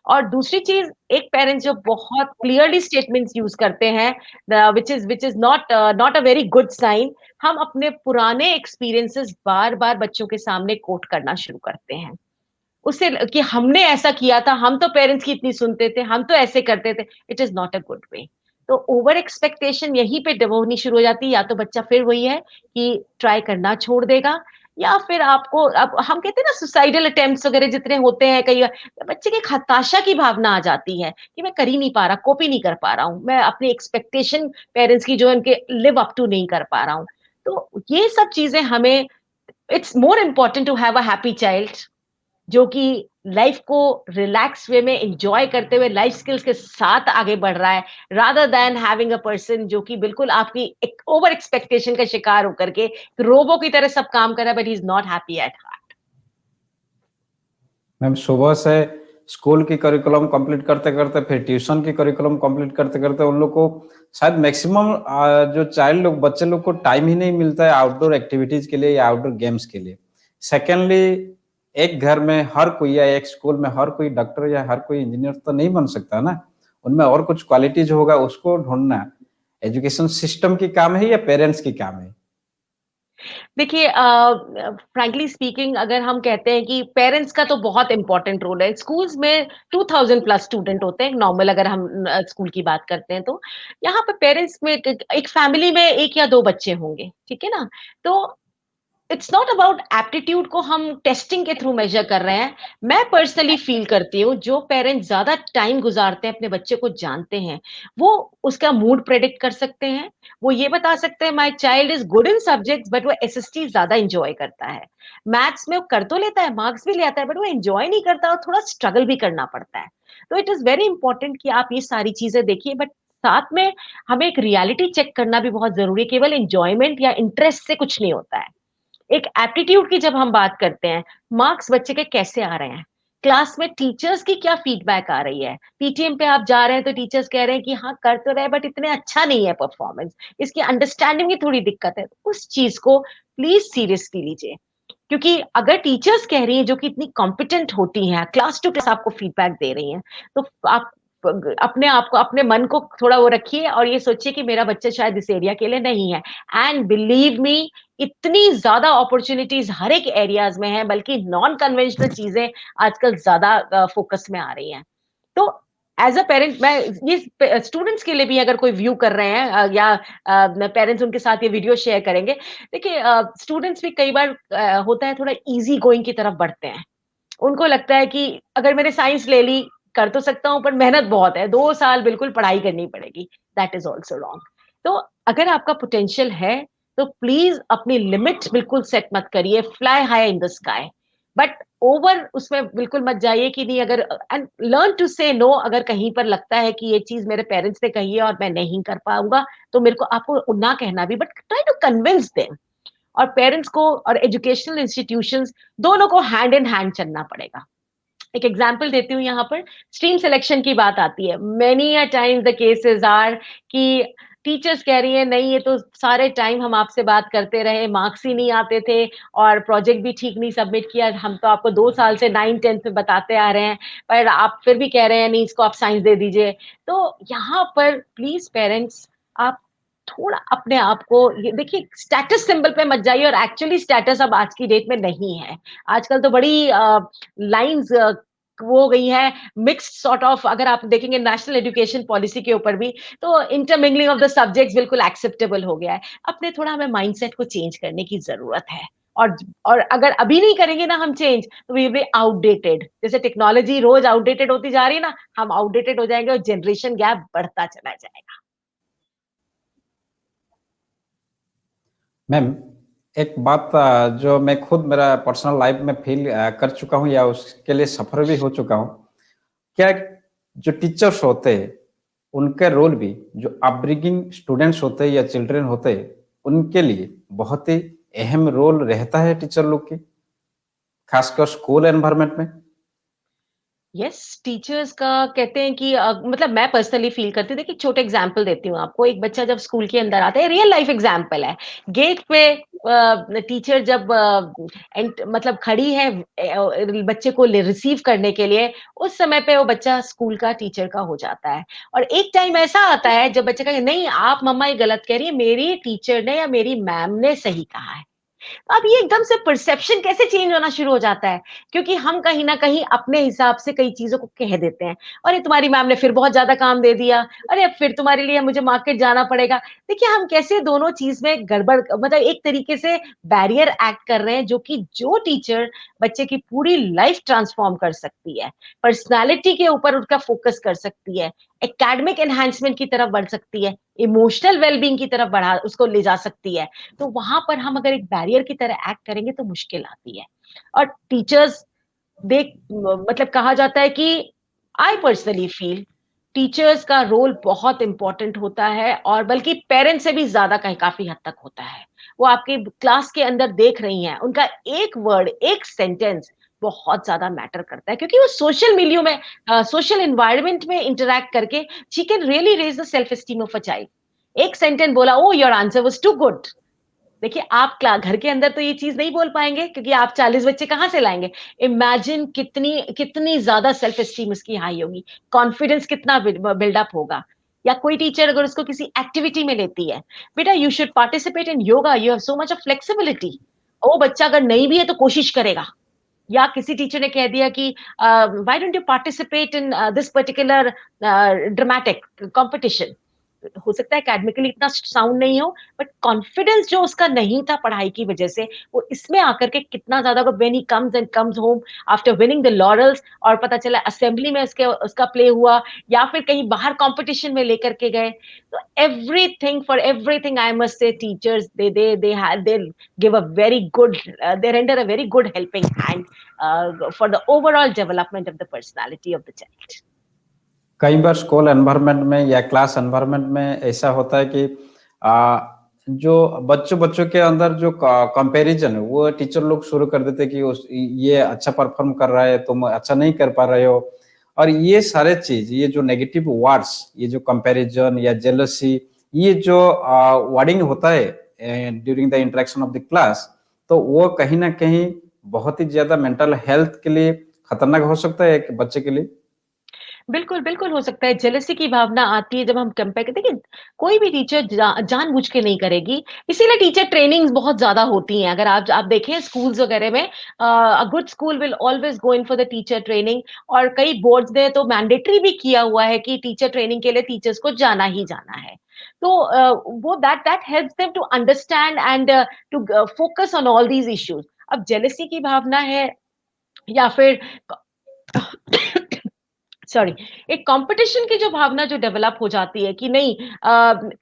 और दूसरी चीज़ एक पेरेंट्स जो बहुत क्लियरली स्टेटमेंट्स यूज़ करते हैं which is not a very good sign, हम अपने पुराने एक्सपीरियंसेस बार-बार बच्चों के सामने कोट करना शुरू करते हैं। उससे कि हमने ऐसा किया था, हम तो पेरेंट्स की इतनी सुनते थे, हम तो ऐसे करते थे, it is not a good way. तो ओवर एक्सपेक्टेशन यहीं पे होनी शुरू हो जाती है, या तो बच्चा फिर वही है कि ट्राई करना छोड़ देगा या फिर आपको अब हम कहते हैं ना सुसाइडल अटेम्प्ट्स वगैरह जितने होते हैं कई बार, बच्चे की एक हताशा की भावना आ जाती है कि मैं कर ही नहीं पा रहा, कॉपी नहीं कर पा रहा हूँ, मैं अपनी एक्सपेक्टेशन पेरेंट्स की जो है उनके लिव अप टू नहीं कर पा रहा हूँ। तो ये सब चीज़ें हमें it's more important to have a happy child जो कि लाइफ को रिलैक्स वे में एन्जॉय करते हुए लाइफ स्किल्स के साथ आगे बढ़ रहा है, rather than having a person जो कि बिल्कुल आपकी एक ओवर एक्सपेक्टेशन का शिकार होकर के रोबो की तरह सब काम कर रहा है but he is not happy at heart. Ma'am सुबह से स्कूल की करिकुलम कंप्लीट करते-करते फिर ट्यूशन की करिकुलम कंप्लीट करते-करते उन लोग को शायद मैक्सिमम जो चाइल्ड लोग बच्चे लोग को टाइम ही नहीं मिलता है आउटडोर एक्टिविटीज के लिए या आउटडोर गेम्स के लिए। सेकेंडली एक घर में हर कोई या एक स्कूल में हर कोई डॉक्टर या हर कोई इंजीनियर तो नहीं बन सकता ना। उनमें और कुछ क्वालिटीज होगा उसको ढूँढना एजुकेशन सिस्टम की काम है या पेरेंट्स की काम है? देखिए फ्रैंकली स्पीकिंग अगर हम कहते हैं कि पेरेंट्स का तो बहुत इम्पोर्टेंट रोल है। स्कूल्स में 2000 प्लस स्टूडेंट होते हैं, नॉर्मल अगर हम स्कूल की बात करते हैं तो। यहाँ पे पेरेंट्स में एक एक फैमिली में 1 या 2 बच्चे होंगे, ठीक है ना? तो इट्स नॉट अबाउट एप्टीट्यूड को हम टेस्टिंग के थ्रू मेजर कर रहे हैं। मैं पर्सनली फील करती हूँ जो पेरेंट्स ज़्यादा टाइम गुज़ारते हैं, अपने बच्चे को जानते हैं, वो उसका मूड प्रेडिक्ट कर सकते हैं। वो ये बता सकते हैं my child is good in subjects but वो एसएसटी ज़्यादा एन्जॉय करता है। मैथ्स में वो कर तो लेता है, मार्क्स भी ले आता है बट वो एन्जॉय नहीं करता और थोड़ा स्ट्रगल भी करना पड़ता है। तो इट इज़ वेरी इंपॉर्टेंट कि आप ये सारी चीज़ें देखिए बट साथ में हमें एक रियलिटी चेक करना भी बहुत ज़रूरी है। केवल एन्जॉयमेंट या इंटरेस्ट से कुछ नहीं होता है। एक एप्टीट्यूड की जब हम बात करते हैं, मार्क्स बच्चे के कैसे आ रहे हैं? क्लास में टीचर्स की क्या फीडबैक आ रही है? पीटीएम पे आप जा रहे हैं तो टीचर्स कह रहे हैं कि हाँ, कर तो रहे हैं बट इतने अच्छा नहीं है परफॉर्मेंस, इसकी अंडरस्टैंडिंग में थोड़ी दिक्कत है। उस चीज़ को प्लीज़ सीरियसली लीजिए। क्योंकि अगर टीचर्स कह रही हैं जो कि इतनी कॉम्पिटेंट होती हैं, क्लास टू क्लास आपको फीडबैक दे रही हैं, तो आप अपने आप को अपने मन को थोड़ा वो रखिए और ये सोचिए कि मेरा बच्चा शायद इस एरिया के लिए नहीं है। एंड बिलीव मी इतनी ज़्यादा अपॉर्च्युनिटीज़ हर एक एरियाज़ में हैं, बल्कि नॉन कन्वेंशनल चीज़ें आजकल ज़्यादा फ़ोकस में आ रही हैं। तो एज़ अ पेरेंट मैं ये स्टूडेंट्स के लिए भी अगर कोई व्यू कर रहे हैं या पेरेंट्स उनके साथ ये वीडियो शेयर करेंगे। देखिए स्टूडेंट्स भी कई बार होता है थोड़ा ईज़ी गोइंग की तरफ बढ़ते हैं। उनको लगता है कि अगर मैंने साइंस ले ली, कर तो सकता हूँ पर मेहनत बहुत है, 2 साल बिल्कुल पढ़ाई करनी पड़ेगी। That is also wrong. तो अगर आपका पोटेंशियल है, तो प्लीज़ अपनी लिमिट बिल्कुल सेट मत करिए, fly high in the sky. But over उसमें बिल्कुल मत जाइए कि नहीं अगर एंड लर्न टू से नो अगर कहीं पर लगता है कि ये चीज़ मेरे पेरेंट्स ने कही है और मैं नहीं कर पाऊँगा, तो मेरे को आपको ना कहना भी but try to convince them. और पेरेंट्स को और एजुकेशनल इंस्टीट्यूशंस दोनों को हैंड इन हैंड चलना पड़ेगा। एक एग्जांपल देती हूँ यहाँ पर, स्ट्रीम सिलेक्शन की बात आती है। Many a times the cases are कि टीचर्स कह रही हैं, "नहीं, ये तो सारे टाइम हम आपसे बात करते रहे, मार्क्स ही नहीं आते थे और प्रोजेक्ट भी ठीक नहीं सबमिट किया। हम तो आपको 2 साल से 9th-10th में बताते आ रहे हैं, पर आप फिर भी कह रहे हैं, नहीं इसको आप साइंस दे दीजिए।" तो यहाँ पर प्लीज़ पेरेंट्स आप थोड़ा अपने आप को ये देखिए स्टेटस सिंबल पे मत जाइए और एक्चुअली स्टेटस अब आज की डेट में नहीं है। आजकल तो बड़ी लाइन्स वो हो गई हैं, मिक्स्ड सॉर्ट ऑफ अगर आप देखेंगे नेशनल एजुकेशन पॉलिसी के ऊपर भी, तो इंटरमिंगलिंग ऑफ द सब्जेक्ट्स बिल्कुल एक्सेप्टेबल हो गया है। अपने थोड़ा हमें माइंडसेट को चेंज करने की ज़रूरत है और अगर अभी नहीं करेंगे ना हम चेंज, तो वी विल बी आउटडेटेड। जैसे टेक्नोलॉजी रोज़ आउटडेटेड होती जा रही है ना, हम आउटडेटेड हो जाएँगे और जनरेशन गैप बढ़ता चला जाएगा। मैम, एक बात जो मैं खुद मेरा पर्सनल लाइफ में फ़ील कर चुका हूँ या उसके लिए सफ़र भी हो चुका हूँ। क्या जो टीचर्स होते हैं, उनके रोल भी जो अपब्रिंगिंग स्टूडेंट्स होते हैं या चिल्ड्रन होते हैं, उनके लिए बहुत ही अहम रोल रहता है टीचर लोग की, खासकर स्कूल एनवायरनमेंट में? यस टीचर्स का कहते हैं कि मतलब मैं पर्सनली फील करती हूँ देखिए एक छोटे एग्जांपल देती हूँ आपको एक बच्चा जब स्कूल के अंदर आता है रियल लाइफ एग्जांपल है गेट पे टीचर जब मतलब खड़ी है बच्चे को रिसीव करने के लिए उस समय पे वो बच्चा स्कूल का टीचर का हो जाता है और एक टाइम ऐसा आता है जब बच्चा कहे नहीं आप मम्मा ये गलत कह रही है मेरी टीचर ने या मेरी मैम ने सही कहा है अब ये एकदम से परसेप्शन कैसे चेंज होना शुरू हो जाता है क्योंकि हम कहीं न कहीं अपने हिसाब से कई चीज़ों को कह देते हैं। अरे! तुम्हारी मैम ने फिर बहुत ज़्यादा काम दे दिया। अरे! अब फिर तुम्हारे लिए मुझे मार्केट जाना पड़ेगा। देखिए हम कैसे दोनों चीज़ में गड़बड़ मतलब एक तरीके से बैरियर एक्ट कर रहे हैं जो टीचर बच्चे की पूरी लाइफ ट्रांसफॉर्म कर सकती है। पर्सनैलिटी के ऊपर उसका फोकस कर सकती है। एकेडमिक एनहांसमेंट की तरफ बढ़ सकती है। इमोशनल वेल-बीइंग की तरफ बढ़ा उसको ले जा सकती है। तो वहाँ पर हम अगर एक बैरियर की तरह एक्ट करेंगे तो मुश्किल आती है। और टीचर्स देख मतलब कहा जाता है कि आई पर्सनली फील टीचर्स का रोल बहुत इम्पोर्टेंट होता है और बल्कि पेरेंट्स से भी ज़्यादा कहीं काफ़ी हद तक होता है। वो आपके क्लास के अंदर देख रही हैं, उनका एक वर्ड, एक सेंटेंस बहुत ज़्यादा मैटर करता है क्योंकि वो सोशल मिलियो में सोशल एनवायरनमेंट में इंटरैक्ट करके she can really raise the self esteem of a child. एक सेंटेंस बोला, "oh! Your answer was too good." देखिए, आप क्ला घर के अंदर तो ये चीज़ नहीं बोल पाएँगे क्योंकि आप 40 बच्चे कहाँ से लाएँगे? इमेजिन कितनी कितनी ज़्यादा सेल्फ एस्टीम उसकी हाई होगी, कॉन्फिडेंस कितना बिल्डअप होगा। या कोई टीचर अगर उसको किसी एक्टिविटी में लेती है, "बेटा you should participate in yoga, you have so much of flexibility." वो बच्चा अगर नहीं भी है तो कोशिश करेगा। या किसी टीचर ने कह दिया कि why don't you participate in this particular dramatic competition? हो सकता है एकेडमिकली इतना साउंड नहीं हो, बट कॉन्फिडेंस जो उसका नहीं था पढ़ाई की वजह से, वो इसमें आकर के कितना ज़्यादा when he comes home after winning the laurels और पता चला असेंबली में उसके उसका प्ले हुआ या फिर कहीं बाहर कॉम्पिटिशन में लेकर के गए। तो everything for everything I must से teachers they give a very good they render a very good helping hand for the overall development of the personality of the child. कई बार स्कूल एनवायरनमेंट में या class environment में ऐसा होता है कि आ, जो बच्चों बच्चों के अंदर जो कंपैरिजन है वो टीचर लोग शुरू कर देते हैं कि ये अच्छा परफॉर्म कर रहा है, तुम अच्छा नहीं कर पा रहे हो। और ये सारे चीज, ये जो नेगेटिव वर्ड्स, ये जो कंपैरिजन या जेलसी, ये जो वर्डिंग होता है during the interaction of the class, तो वो कहीं ना कहीं बहुत ही ज्यादा मेंटल हेल्थ के लिए खतरनाक हो सकता है एक बच्चे के लिए। बिल्कुल, बिल्कुल हो सकता है। जेलसी की भावना आती है जब हम कंपेयर करते हैं। देखिए, कोई भी टीचर जानबूझ के नहीं करेगी, इसीलिए टीचर ट्रेनिंग्स बहुत ज़्यादा होती हैं। अगर आप देखें स्कूल्स वगैरह में a good school will always go in for the teacher training और कई बोर्ड्स ने तो मैंडेटरी भी किया हुआ है कि टीचर ट्रेनिंग के लिए टीचर्स को जाना ही जाना है। तो वो that that helps them to understand and to focus on all these issues. अब जेलसी की भावना है या फिर सॉरी, एक कंपटीशन की जो भावना जो डेवलप हो जाती है कि नहीं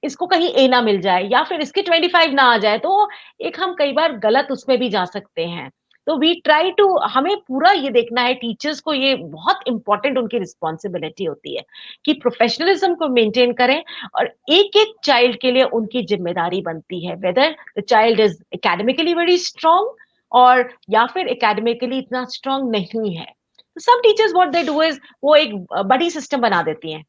इसको कहीं ए ना मिल जाए या फिर इसके 25 ना आ जाए, तो एक हम कई बार गलत उसमें भी जा सकते हैं। तो वी ट्राई टू हमें पूरा ये देखना है, टीचर्स को ये बहुत इम्पोर्टेंट उनकी रिस्पॉन्सिबिलिटी होती है कि प्रोफेशनलिज्म को मेंटेन करें और एक-एक चाइल्ड के लिए उनकी ज़िम्मेदारी बनती है, whether the child is academically very strong और या फिर एकेडमिकली इतना स्ट्रांग नहीं है। Some teachers what they do is वो एक बडी सिस्टम बना देती हैं।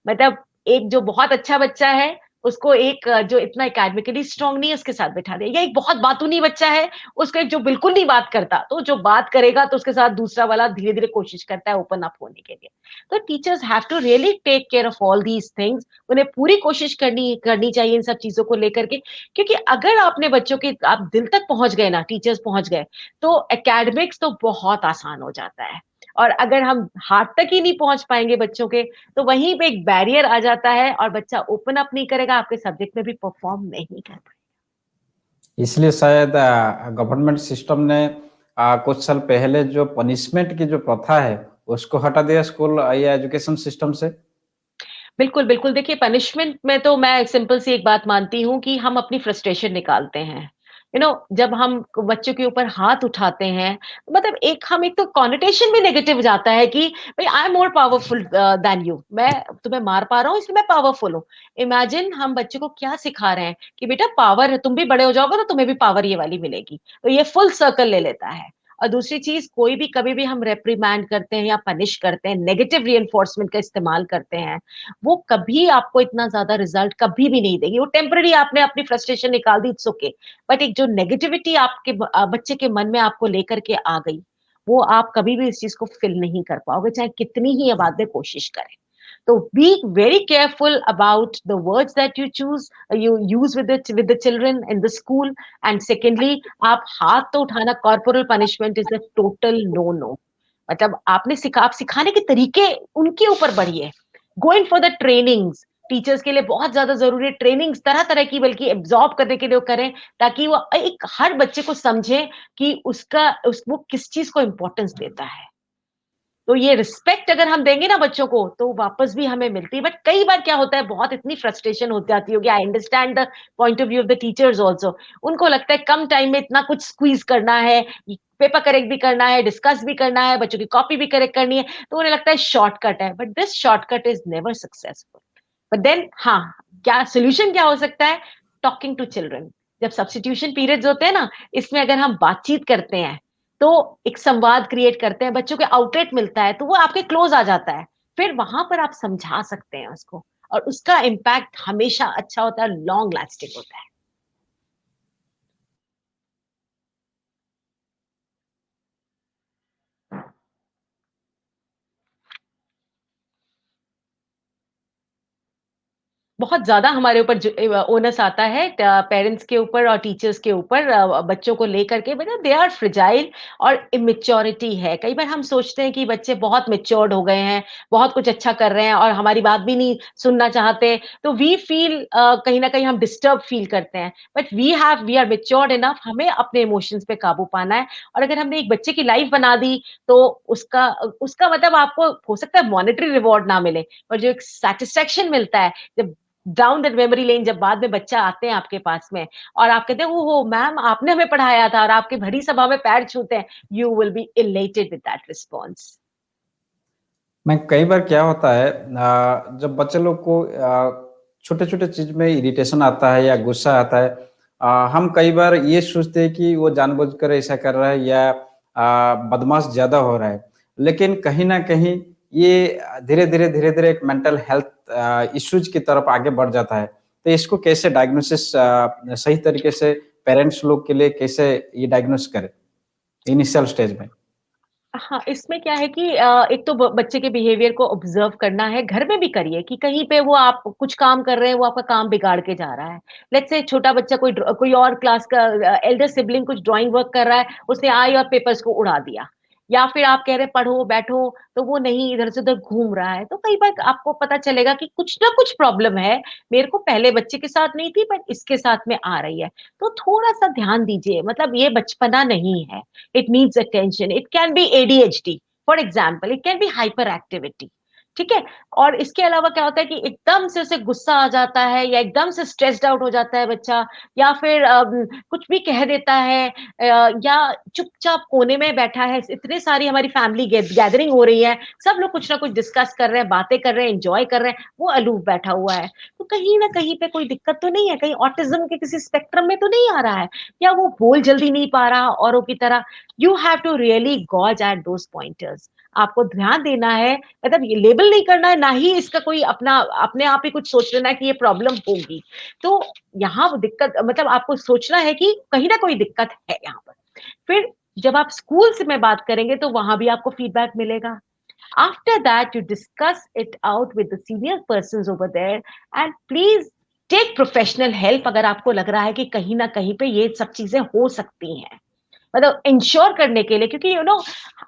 मतलब एक जो बहुत अच्छा बच्चा है, उसको एक जो इतना एकेडमिकली स्ट्रांग नहीं है, उसके साथ बिठा दिया या एक बहुत बातूनी बच्चा है, उसको एक जो बिल्कुल नहीं बात करता, तो जो बात करेगा तो उसके साथ दूसरा वाला धीरे-धीरे कोशिश करता है ओपन अप होने के लिए। तो teachers have to really take care of all these things. उन्हें पूरी कोशिश करनी करनी चाहिए इन सब चीज़ों को लेकर के क्योंकि अगर आपने बच्चों के आप दिल तक पहुँच गए ना, टीचर्स पहुँच गए, तो एकेडमिक्स तो बहुत आसान हो जाता है। और अगर हम हाथ तक ही नहीं पहुँच पाएँगे बच्चों के, तो वहीं पे एक बैरियर आ जाता है और बच्चा ओपन अप नहीं करेगा, आपके सब्जेक्ट में भी परफ़ॉर्म नहीं कर पाएगा। इसलिए शायद गवर्नमेंट सिस्टम ने कुछ साल पहले जो पनिशमेंट की जो प्रथा है, उसको हटा दिया स्कूल या एजुकेशन सिस्टम से। बिल्कुल, बिल्कुल। देखिए पनिशमेंट में तो मैं सिंपल सी एक बात मानती हूँ कि हम अपनी फ्रस्ट्रेशन निकालते हैं। जब हम बच्चों के ऊपर हाथ उठाते हैं, मतलब एक तो कॉनोटेशन भी नेगेटिव जाता है कि भई I am more powerful then you. मैं तुम्हें मार पा रहा हूँ इसलिए मैं पावरफुल हूँ। इमेजिन हम बच्चे को क्या सिखा रहे हैं कि बेटा पावर है, तुम भी बड़े हो जाओगे तो तुम्हें भी पावर ये वाली मिलेगी। तो ये फुल सर्कल ले लेता है। और दूसरी चीज़ कोई भी कभी भी हम रिप्रिमैंड करते हैं या पनिश करते हैं, नेगेटिव रिइंफोर्समेंट का इस्तेमाल करते हैं, वो कभी आपको इतना ज़्यादा रिज़ल्ट कभी भी नहीं देगी। वो टेम्परेरी आपने अपनी फ्रस्ट्रेशन निकाल दी, इट्स ओके। बट एक जो नेगेटिविटी आपके बच्चे के मन में आपको लेकर के आ गई, वो आप कभी भी इस चीज़ को फ़िल नहीं कर पाओगे, चाहे कितनी ही आबाद में कोशिश करें। तो be very careful about the words that you use with the children in the school and secondly आप हाथ तो उठाना corporal punishment is a total no no. मतलब आप सिखाने के तरीके उनके ऊपर बढ़िए। Go in for the trainings teachers के लिए बहुत ज़्यादा ज़रूरी है ट्रेनिंग्स तरह-तरह की बल्कि एब्ज़ॉर्ब करने के लिए वो करें, ताकि वो एक हर बच्चे को समझे कि वो किस चीज़ को इम्पोर्टेंस देता है। तो ये रिस्पेक्ट अगर हम देंगे ना बच्चों को, तो वापस भी हमें मिलती है। बट कई बार क्या होता है, बहुत इतनी फ्रस्ट्रेशन हो जाती होगी, I understand the point of view of the teachers also. उनको लगता है कम टाइम में इतना कुछ स्क्वीज़ करना है, पेपर करेक्ट भी करना है, डिस्कस भी करना है, बच्चों की कॉपी भी करेक्ट करनी है, तो उन्हें लगता है शॉर्टकट है। But this shortcut is never successful. But then हाँ, क्या सॉल्यूशन क्या हो सकता है? Talking to children. जब सब्स्टिट्यूशन पीरियड्स होते हैं ना, इसमें अगर हम बातचीत करते हैं, तो एक संवाद क्रिएट करते हैं, बच्चों को आउटलेट मिलता है, तो वो आपके क्लोज़ आ जाता है। फिर वहाँ पर आप समझा सकते हैं उसको और उसका इम्पैक्ट हमेशा अच्छा होता है, लॉन्ग लास्टिंग होता है। बहुत ज़्यादा हमारे ऊपर जो ओनस आता है पेरेंट्स के ऊपर और टीचर्स के ऊपर बच्चों को लेकर के मतलब दे आर फ्रेजाइल और इमेच्योरिटी है। कई बार हम सोचते हैं कि बच्चे बहुत मैच्योर्ड हो गए हैं, बहुत कुछ अच्छा कर रहे हैं और हमारी बात भी नहीं सुनना चाहते, तो वी फील कहीं न कहीं हम डिस्टर्ब फील करते हैं। But we are matured enough हमें अपने इमोशंस पे काबू पाना है और अगर हमने एक बच्चे की लाइफ बना दी, तो उसका मतलब आपको हो सकता है मॉनेटरी रिवॉर्ड ना मिले, पर जो एक सैटिस्फैक्शन मिलता है, जब डाउन दैट मेमोरी लेन जब बाद में बच्चा आते हैं आपके पास में और आप कहते हैं ओहो मैम आपने हमें पढ़ाया था और आपकी भरी सभा में पैर छूते हैं, you will B elated with that response. मैं कई बार क्या होता है जब बच्चे लोग को छोटे-छोटे चीज़ में इरिटेशन आता है या गुस्सा आता है हम कई बार ये सोचते हैं कि वो जानबूझकर ऐसा कर रहा है या बदमाश ज़्यादा हो रहा है। लेकिन कहीं न कहीं ये धीरे-धीरे एक मेंटल हेल्थ इश्यूज़ की तरफ आगे बढ़ जाता है। तो इसको कैसे डायग्नोसिस सही तरीके से पेरेंट्स लोग के लिए कैसे ये डायग्नोस करें इनिशियल स्टेज में? हाँ, इसमें क्या है कि एक तो ब बच्चे के बिहेवियर को ऑब्ज़र्व करना है, घर में भी करिए कि कहीं पे वो आप कुछ काम कर रहे हैं, वो आपका काम बिगाड़ के जा रहा है। लेट्स से छोटा बच्चा कोई और क्लास का एल्डर सिबलिंग कुछ ड्राइंग वर्क कर रहा है, उसने आई और पेपर्स को उड़ा दिया। या फिर आप कह रहे हैं पढ़ो, बैठो, तो वो नहीं इधर से उधर घूम रहा है। तो कई बार आपको पता चलेगा कि कुछ ना कुछ प्रॉब्लम है, मेरे को पहले बच्चे के साथ नहीं थी बट इसके साथ में आ रही है। तो थोड़ा-सा ध्यान दीजिए, मतलब ये बचपना नहीं है। It needs attention. It can be ADHD, for example, it can be hyperactivity. ठीक है? और इसके अलावा क्या होता है कि एकदम से उसे गुस्सा आ जाता है या एकदम से स्ट्रेस्ड आउट हो जाता है बच्चा या फिर कुछ भी कह देता है या चुपचाप कोने में बैठा है। इतनी सारी हमारी फैमिली गैदरिंग हो रही है, सब लोग कुछ ना कुछ डिस्कस कर रहे हैं, बातें कर रहे हैं, एन्जॉय कर रहे हैं, वो अलूफ बैठा हुआ है। तो कहीं न कहीं पे कोई दिक्कत तो नहीं है, कहीं ऑटिज़्म के किसी स्पेक्ट्रम में तो नहीं आ रहा है या वो बोल जल्दी नहीं पा रहा औरों की तरह। You have to really gauge at those pointers. आपको ध्यान देना है, मतलब ये लेबल नहीं करना है, ना ही इसका कोई अपना अपने आप ही कुछ सोच लेना है कि ये प्रॉब्लम होगी। तो यहाँ वो दिक्कत मतलब आपको सोचना है कि कहीं न कोई दिक्कत है यहाँ पर। फिर जब आप स्कूल से में बात करेंगे तो वहाँ भी आपको फीडबैक मिलेगा। After that you discuss it out with the senior persons over there and please take professional help अगर आपको लग रहा है कि कहीं न कहीं पे ये सब चीज़ें हो सकती हैं। मतलब इंश्योर करने के लिए क्योंकि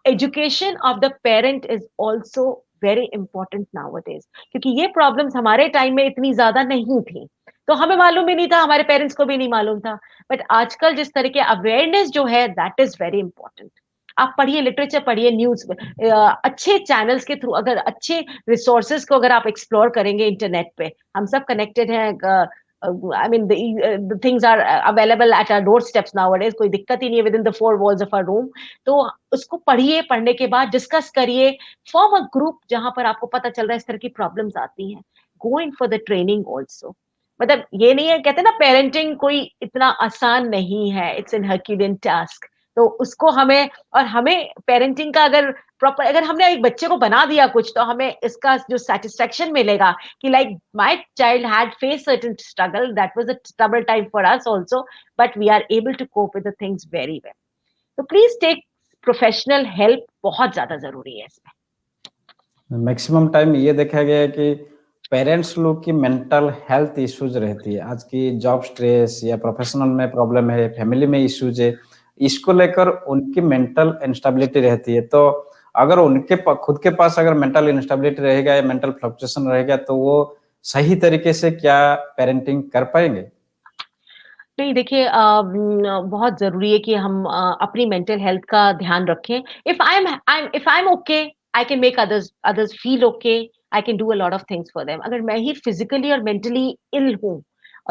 education of the parent is also very important nowadays क्योंकि ये प्रॉब्लम्स हमारे टाइम में इतनी ज्यादा नहीं थी तो हमें मालूम भी नहीं था हमारे पेरेंट्स को भी नहीं मालूम था बट आजकल जिस तरह के अवेयरनेस जो है दैट इज वेरी इंपॉर्टेंट आप पढ़िए लिटरेचर पढ़िए न्यूज अच्छे चैनल्स के थ्रू अगर अच्छे रिसोर्सेज को अगर आप एक्सप्लोर करेंगे इंटरनेट पे हम सब कनेक्टेड हैं I mean, the things are available at our doorsteps nowadays. कोई दिक्कत ही नहीं है within the four walls of our room. तो उसको पढ़िए, पढ़ने के बाद डिस्कस करिए, फॉर्म अ ग्रुप जहाँ पर आपको पता चल रहा है इस तरह की प्रॉब्लम्स आती हैं. Go in for the training also. मतलब ये नहीं है कहते हैं ना पेरेंटिंग कोई इतना आसान नहीं है. It's an Herculean task. तो उसको हमें और हमें पेरेंटिंग का अगर प्रॉपर अगर हमने एक बच्चे को बना दिया कुछ तो हमें इसका जो सेटिस्फेक्शन मिलेगा कि like my child had faced certain struggle that was a trouble time for us also but we are able to cope with the things very well so please take professional help बहुत ज्यादा जरूरी है इसमें maximum time ये देखा गया है कि पेरेंट्स लोग की मेंटल हेल्थ इश्यूज रहती है। आज की जॉब स्ट्रेस या प्रोफेशनल में प्रॉब्लम है, फैमिली में इश्यूज है, इसको लेकर उनकी मेंटल इंस्टेबिलिटी रहती है। तो अगर उनके खुद के पास अगर मेंटल इंस्टेबिलिटी रहेगा या मेंटल फ्लक्चुएशन रहेगा, तो वो सही तरीके से क्या पेरेंटिंग कर पाएंगे? नहीं देखिए बहुत ज़रूरी है कि हम अपनी मेंटल हेल्थ का ध्यान रखें। If I am okay, I can make others feel okay, I can do a lot of things for them. अगर मैं ही फिज़िकली और मेंटली इल हूँ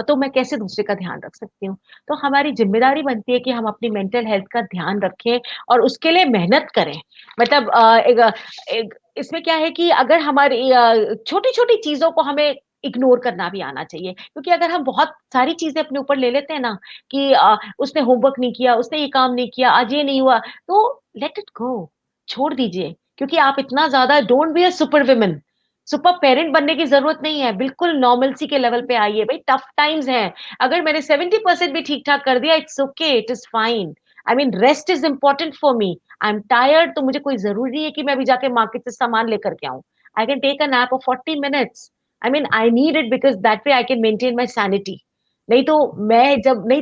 तो मैं कैसे दूसरे का ध्यान रख सकती हूँ? तो हमारी ज़िम्मेदारी बनती है कि हम अपनी मेंटल हेल्थ का ध्यान रखें और उसके लिए मेहनत करें। मतलब एक इसमें क्या है कि अगर हमारी छोटी-छोटी चीज़ों को हमें इग्नोर करना भी आना चाहिए। क्योंकि अगर हम बहुत सारी चीज़ें अपने ऊपर ले लेते हैं ना कि उसने होमवर्क नहीं किया, उसने ये काम नहीं किया, आज ये नहीं हुआ, तो लेट इट गो, छोड़ दीजिए। क्योंकि आप इतना ज़्यादा don't be a super woman, super parent बनने की ज़रूरत नहीं है, बिल्कुल नॉर्मलसी के लेवल पे आइए, भई टफ टाइम्स हैं। अगर मैंने 70% भी ठीक-ठाक कर दिया, it's okay, it is fine. I mean rest is important for me. I am tired तो मुझे कोई ज़रूरी है कि मैं अभी जाके मार्केट से सामान लेकर के आऊँ। I can take a nap of 40 minutes. I mean I need it because that way I can maintain my sanity. नहीं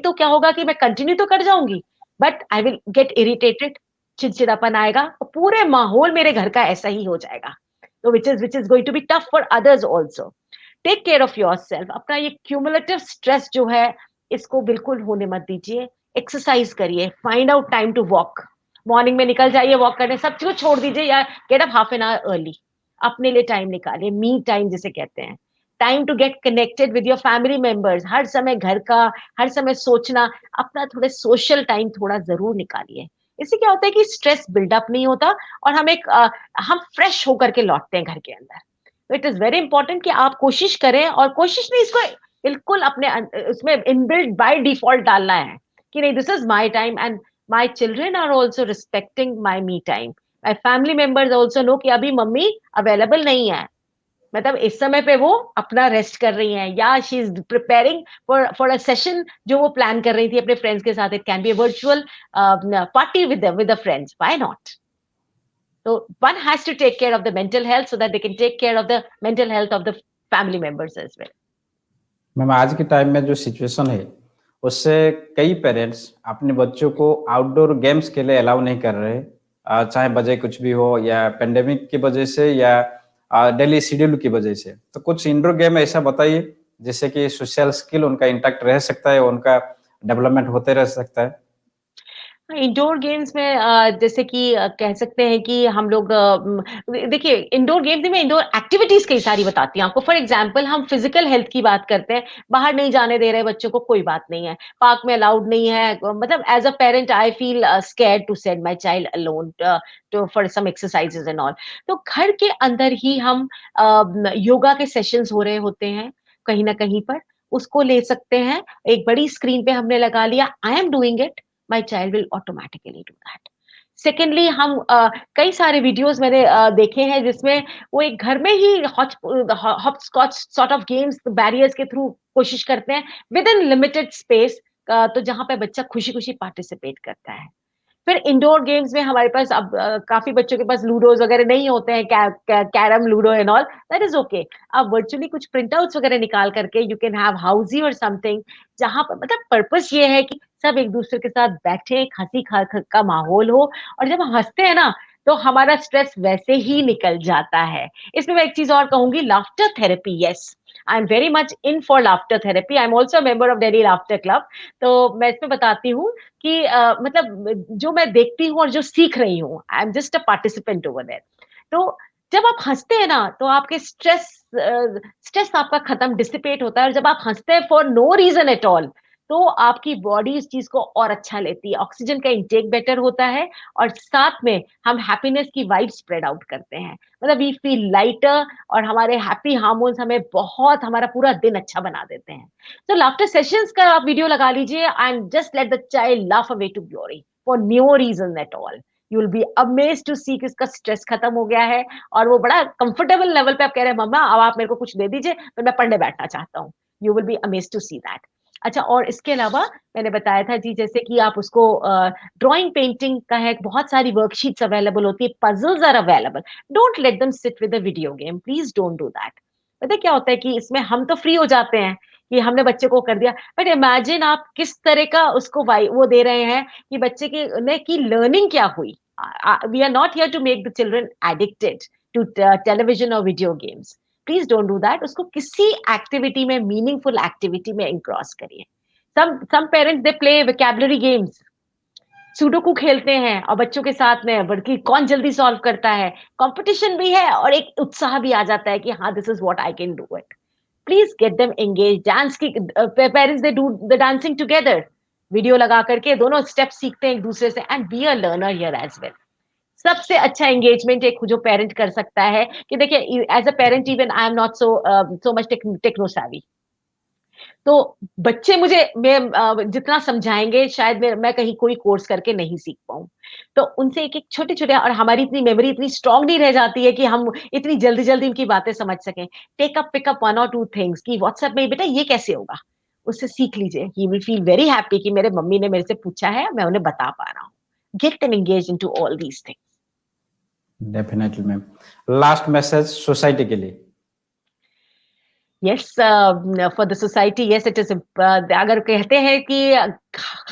तो क्या होगा कि मैं कंटिन्यू तो कर जाऊंगी, but I will get irritated, चिड़चिड़ापन आएगा और पूरे माहौल मेरे घर का ऐसा ही हो जाएगा। तो which is going to be tough for others also. Take care of yourself. अपना ये क्यूमुलेटिव स्ट्रेस जो है, इसको बिल्कुल होने मत दीजिए। एक्सरसाइज करिए, find out time to walk. Morning में निकल जाइए वॉक करने, सब चीज छोड़ दीजिए या get up half an hour early. अपने लिए टाइम निकालिए, मी टाइम जिसे कहते हैं। Time to get connected with your family members. हर समय घर का, हर समय सोचना, अपना थोड़े सोशल टाइम थोड़ा जरूर निकालिए। इससे क्या होता है कि स्ट्रेस बिल्डअप नहीं होता और हम फ्रेश होकर के लौटते हैं घर के अंदर। तो इट इज वेरी इंपॉर्टेंट कि आप कोशिश करें, और कोशिश नहीं, इसको बिल्कुल उसमें इनबिल्ट बाय डिफॉल्ट डालना है कि नहीं, this is my time and my children are also respecting my me time. My family members also know कि अभी मम्मी अवेलेबल नहीं है, मतलब इस समय पे वो अपना रेस्ट कर रही हैं, या she is preparing for a session जो वो प्लान कर रही थी अपने फ्रेंड्स के साथ। It can be a virtual party with the friends, why not? So one has to take care of the mental health so that they can take care of the mental health of the family members as well. Ma'am, आज के time में जो situation है, उससे कई parents अपने बच्चों को आउटडोर गेम्स के लिए अलाउ नहीं कर रहे। चाहे वजह कुछ भी हो, या पेंडेमिक की वजह से, या डेली शेड्यूल की वजह से। तो कुछ इंडोर गेम ऐसा बताइए जिससे कि सोशल स्किल उनका इंटैक्ट रह सकता है, उनका डेवलपमेंट होते रह सकता है। इंडोर गेम्स में जैसे कि कह सकते हैं कि हम लोग देखिए, इंडोर गेम्स में इंडोर एक्टिविटीज कई सारी बताती हूँ आपको। फॉर एग्जांपल हम फिजिकल हेल्थ की बात करते हैं, बाहर नहीं जाने दे रहे बच्चों को, कोई बात नहीं है, पार्क में अलाउड नहीं है, मतलब as a parent I feel scared to send my child alone to for some exercises and all. तो घर के अंदर ही हम योगा के सेशंस हो रहे होते हैं कहीं ना कहीं पर, उसको ले सकते हैं। एक बड़ी स्क्रीन पे हमने लगा लिया, I am doing it, my child will automatically do that. Secondly हम कई सारे वीडियोस मैंने देखे हैं जिसमें वो एक घर में ही hopscotch sort of games barriers के थ्रू कोशिश करते हैं विद इन लिमिटेड स्पेस, तो जहां पे बच्चा खुशी खुशी पार्टिसिपेट करता है। फिर इंडोर गेम्स में हमारे पास अब काफी बच्चों के पास लूडोज वगैरह नहीं होते हैं, carrom ludo and all, that is okay. आप वर्चुअली कुछ प्रिंट आउट्स वगैरह निकाल करके यू कैन हैव हाउसी और समथिंग, जहां पर मतलब पर्पस ये है कि सब एक दूसरे के साथ बैठे, हंसी का माहौल हो, और जब हम हंसते हैं ना तो हमारा स्ट्रेस वैसे ही निकल जाता है। इसमें मैं एक चीज और कहूंगी, laughter therapy, yes, I am very much in for laughter therapy. I am also member of daily laughter club. तो मैं इसमें बताती हूँ कि मतलब जो मैं देखती हूँ और जो सीख रही हूँ, I am just a participant over there. तो जब आप हंसते हैं ना तो आपके स्ट्रेस आपका खत्म, डिसिपेट होता है, और जब आप हंसते हैं for no reason at all, तो आपकी बॉडी इस चीज को और अच्छा लेती है, ऑक्सीजन का इंटेक बेटर होता है, और साथ में हम हैप्पीनेस की वाइब स्प्रेड आउट करते हैं, मतलब वी फील लाइटर, और हमारे हैप्पी हार्मोन्स हमें बहुत, हमारा पूरा दिन अच्छा बना देते हैं। तो लाफ्टर सेशंस का आप वीडियो लगा लीजिए and just let the child laugh away to glory for no reason at all. You will be amazed to see कि इसका स्ट्रेस खत्म हो गया है, और वो बड़ा कंफर्टेबल लेवल पे आप कह रहे हैं, मम्मा अब आप मेरे को कुछ दे दीजिए, फिर मैं पढ़ने बैठना चाहता हूँ। You will be amazed to see that. अच्छा, और इसके अलावा मैंने बताया था जी, जैसे कि आप उसको ड्राइंग पेंटिंग का है, बहुत सारी वर्कशीट्स अवेलेबल होती है, puzzles are available. Don't let them sit with a video game, please don't do that. पता है क्या होता है कि इसमें हम तो फ्री हो जाते हैं कि हमने बच्चे को कर दिया, बट इमेजिन आप किस तरह का उसको वो दे रहे हैं कि बच्चे की ने की लर्निंग क्या हुई। We are not here to make the children addicted to television और video games. Please don't do that. उसको किसी एक्टिविटी में, मीनिंगफुल एक्टिविटी में एनक्रॉस करिए। Some parents they play vocabulary games, sudoku खेलते हैं और बच्चों के साथ में, बल्कि कौन जल्दी सॉल्व करता है, कंपटीशन भी है और एक उत्साह भी आ जाता है कि हाँ, this is what I can do it. Please get them engage. Dance की parents they do the dancing together, video लगा करके दोनों स्टेप सीखते हैं एक दूसरे से, and be a learner here as well. सबसे अच्छा एंगेजमेंट एक जो पेरेंट कर सकता है कि देखिए, as a parent even I am not so much techno savvy। तो बच्चे जितना समझाएंगे शायद मैं कहीं कोई कोर्स करके नहीं सीख पाऊँ। तो उनसे एक-एक छोटे-छोटे, और हमारी इतनी मेमोरी इतनी स्ट्रॉन्ग नहीं रह जाती है कि हम इतनी जल्दी-जल्दी उनकी बातें समझ सकें। टेक अप पिक अप 1 और 2 थिंग्स कि व्हाट्सएप में बेटा ये कैसे होगा? उससे सीख लीजिए। He will feel very happy कि मेरे मम्मी ने मेरे से पूछा है, मैं उन्हें बता पा रहा हूँ। Get them engaged into all these things. Definitely ma'am. Last message society के लिए। Yes, for the society, yes it is, अगर कहते हैं कि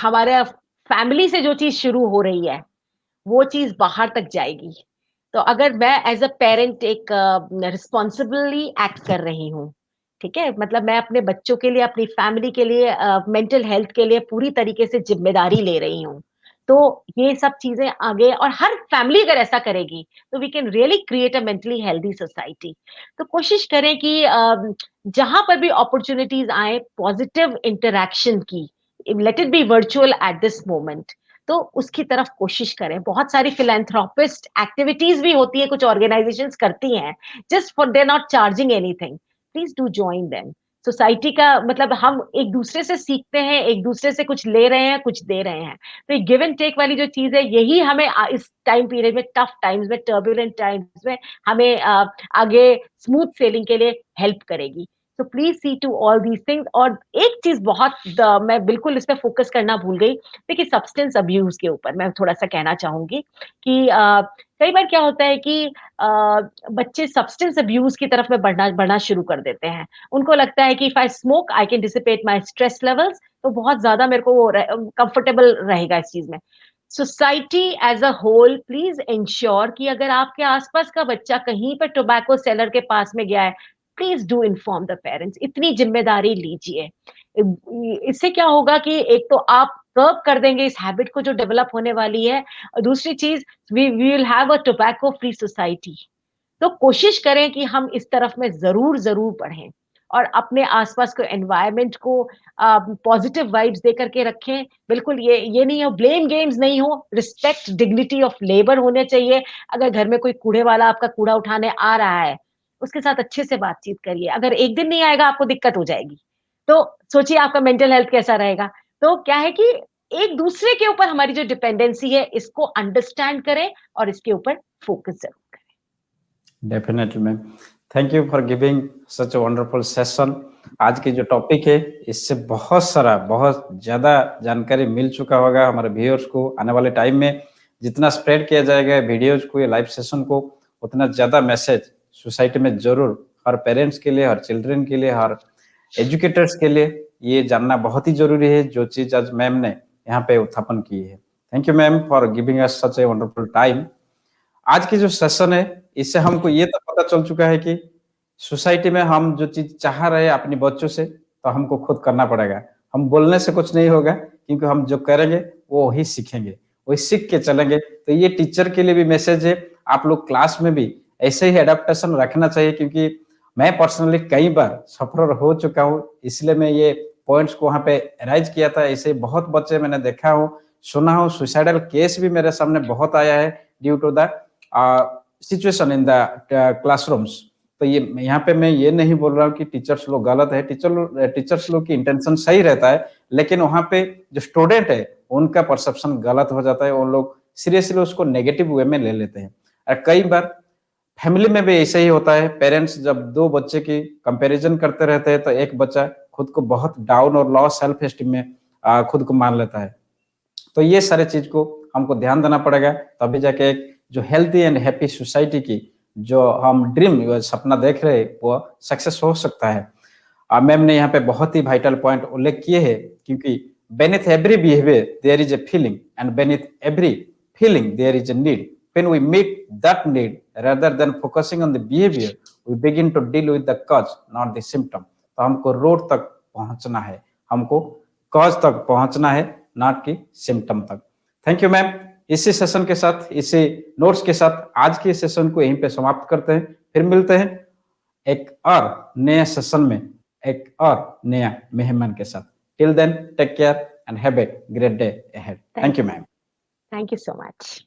हमारे फैमिली से जो चीज शुरू हो रही है वो चीज बाहर तक जाएगी। तो अगर मैं एज अ पेरेंट एक रिस्पॉन्सिबली एक्ट कर रही हूँ, ठीक है, मतलब मैं अपने बच्चों के लिए, अपनी फैमिली के लिए, मेंटल हेल्थ के लिए पूरी तरीके से जिम्मेदारी ले रही हूँ, तो ये सब चीजें आगे, और हर फैमिली अगर ऐसा करेगी तो we can really create a mentally healthy society. तो कोशिश करें कि जहां पर भी अपॉर्चुनिटीज आए पॉजिटिव इंटरैक्शन की, let it be virtual at this moment, तो उसकी तरफ कोशिश करें। बहुत सारी फिलैंथ्रोपिस्ट एक्टिविटीज़ भी होती है, कुछ ऑर्गेनाइज़ेशंस करती हैं, just for they are not charging anything. Please do join them. Society का मतलब हम एक-दूसरे से सीखते हैं, एक-दूसरे से कुछ ले रहे हैं, कुछ दे रहे हैं। तो ये गिव एंड टेक वाली जो चीज़ है, यही हमें इस टाइम पीरियड में, टफ टाइम्स में, टर्बुलेंट टाइम्स में हमें आगे स्मूथ सेलिंग के लिए हेल्प करेगी। तो please see to all these things. और एक चीज़ बहुत मैं बिल्कुल इस पे फ़ोकस करना भूल गई। देखिए, सब्सटेंस अब्यूज़ के ऊपर मैं थोड़ा-सा कहना चाहूँगी कि कई बार क्या होता है कि बच्चे सब्सटेंस अब्यूज़ की तरफ में बढ़ना बढ़ना शुरू कर देते हैं। उनको लगता है कि if I smoke I can dissipate my stress levels, तो बहुत ज़्यादा मेरे को वो कंफर्टेबल रहेगा इस चीज़ में। Society as a whole please ensure कि अगर आपके आस-पास का बच्चा कहीं पे टोबैको सेलर के पास में गया है, please do inform the parents. इतनी ज़िम्मेदारी लीजिए। इससे क्या होगा कि एक तो आप कर्ब कर देंगे इस हैबिट को जो डेवलप होने वाली है, और दूसरी चीज़, we will have a tobacco free society. तो कोशिश करें कि हम इस तरफ में ज़रूर बढ़ें, और अपने आस-पास के एनवायरनमेंट को पॉज़िटिव वाइब्स दे कर के रखें। बिल्कुल ये नहीं हो, ब्लेम गेम्स नहीं हो, रिस्पेक्ट डिग्निटी ऑफ लेबर होने चाहिए। अगर घर में कोई कूड़े वाला आपका कूड़ा उठाने आ रहा है, उसके साथ अच्छे से बातचीत करिए। अगर एक दिन नहीं आएगा, आपको दिक्कत हो जाएगी। तो सोचिए आपका मेंटल हेल्थ कैसा रहेगा। तो क्या है कि एक-दूसरे के ऊपर हमारी जो डिपेंडेंसी है, इसको अंडरस्टैंड करें और इसके ऊपर फोकस ज़रूर करें। Definitely ma'am. Thank you for giving such a wonderful session. आज की जो टॉपिक है, इससे बहुत सारा, बहुत ज़्यादा जानकारी मिल चुका होगा हमारे व्यूअर्स को। आने वाले टाइम में जितना स्प्रेड किया जाएगा वीडियोज़ को, या लाइव सेशन को, उतना ज़्यादा मैसेज सोसाइटी में ज़रूर, हर पेरेंट्स के लिए, हर चिल्ड्रन के लिए, हर एजुकेटर्स के लिए ये जानना बहुत ही ज़रूरी है, जो चीज़ आज मैम ने यहाँ पे उत्थापन की है। Thank you ma'am for giving us such a wonderful time. आज की जो सेशन है, इससे हमको ये तो पता चल चुका है कि सोसाइटी में हम जो चीज़ चाह रहे हैं अपने बच्चों से, तो हमको खुद करना पड़ेगा। हम बोलने से कुछ नहीं होगा, क्योंकि हम जो करेंगे वो वही सीखेंगे, वही सीख के चलेंगे। तो ये टीचर के लिए भी मैसेज है, आप लोग क्लास में भी ऐसे ही एडाप्टेशन रखना चाहिए, क्योंकि मैं पर्सनली कई बार सफ़र हो चुका हूँ, इसलिए मैं ये पॉइंट्स को वहाँ पे राइज़ किया था। ऐसे बहुत बच्चे मैंने देखा हूँ, सुना हूँ, सुसाइडल केस भी मेरे सामने बहुत आया है due to the situation in the classrooms. तो ये यहाँ पे मैं ये नहीं बोल रहा हूँ कि टीचर्स लोग गलत है, टीचर्स लोग की इंटेंशन सही रहता है, लेकिन वहाँ पे जो स्टूडेंट है उनका परसेप्शन गलत हो जाता है, वो लोग सीरियसली उसको नेगेटिव वे में ले लेते हैं। और कई बार फैमिली में भी ऐसा ही होता है, पेरेंट्स जब 2 बच्चे की कंपैरिजन करते रहते हैं, तो एक बच्चा खुद को बहुत डाउन और लो सेल्फ एस्टीम में खुद को मान लेता है। तो ये सारे चीज़ को हमको ध्यान देना पड़ेगा, तभी जाके एक जो हेल्थी एंड हैप्पी सोसाइटी की जो हम ड्रीम सपना देख रहे हैं, वो सक्सेस हो सकता है। मैम ने यहाँ पे बहुत ही वाइटल पॉइंट उल्लेख किए हैं, क्योंकि beneath every behaviour there is a feeling, and beneath every feeling there is a need. When we meet that need rather than focusing on the behavior, we begin to deal with the cause, not the symptom। तो हमको road तक पहुंचना है, हमको cause तक पहुंचना है, not कि सिम्टम तक। Thank you ma'am. इसी सेशन के साथ, इसी नोट्स के साथ आज के सेशन को यहीं पे समाप्त करते हैं। फिर मिलते हैं एक और नए सेशन में, एक और नया मेहमान के साथ। Till then, take care and have a great day ahead. Thank you ma'am. Thank you so much.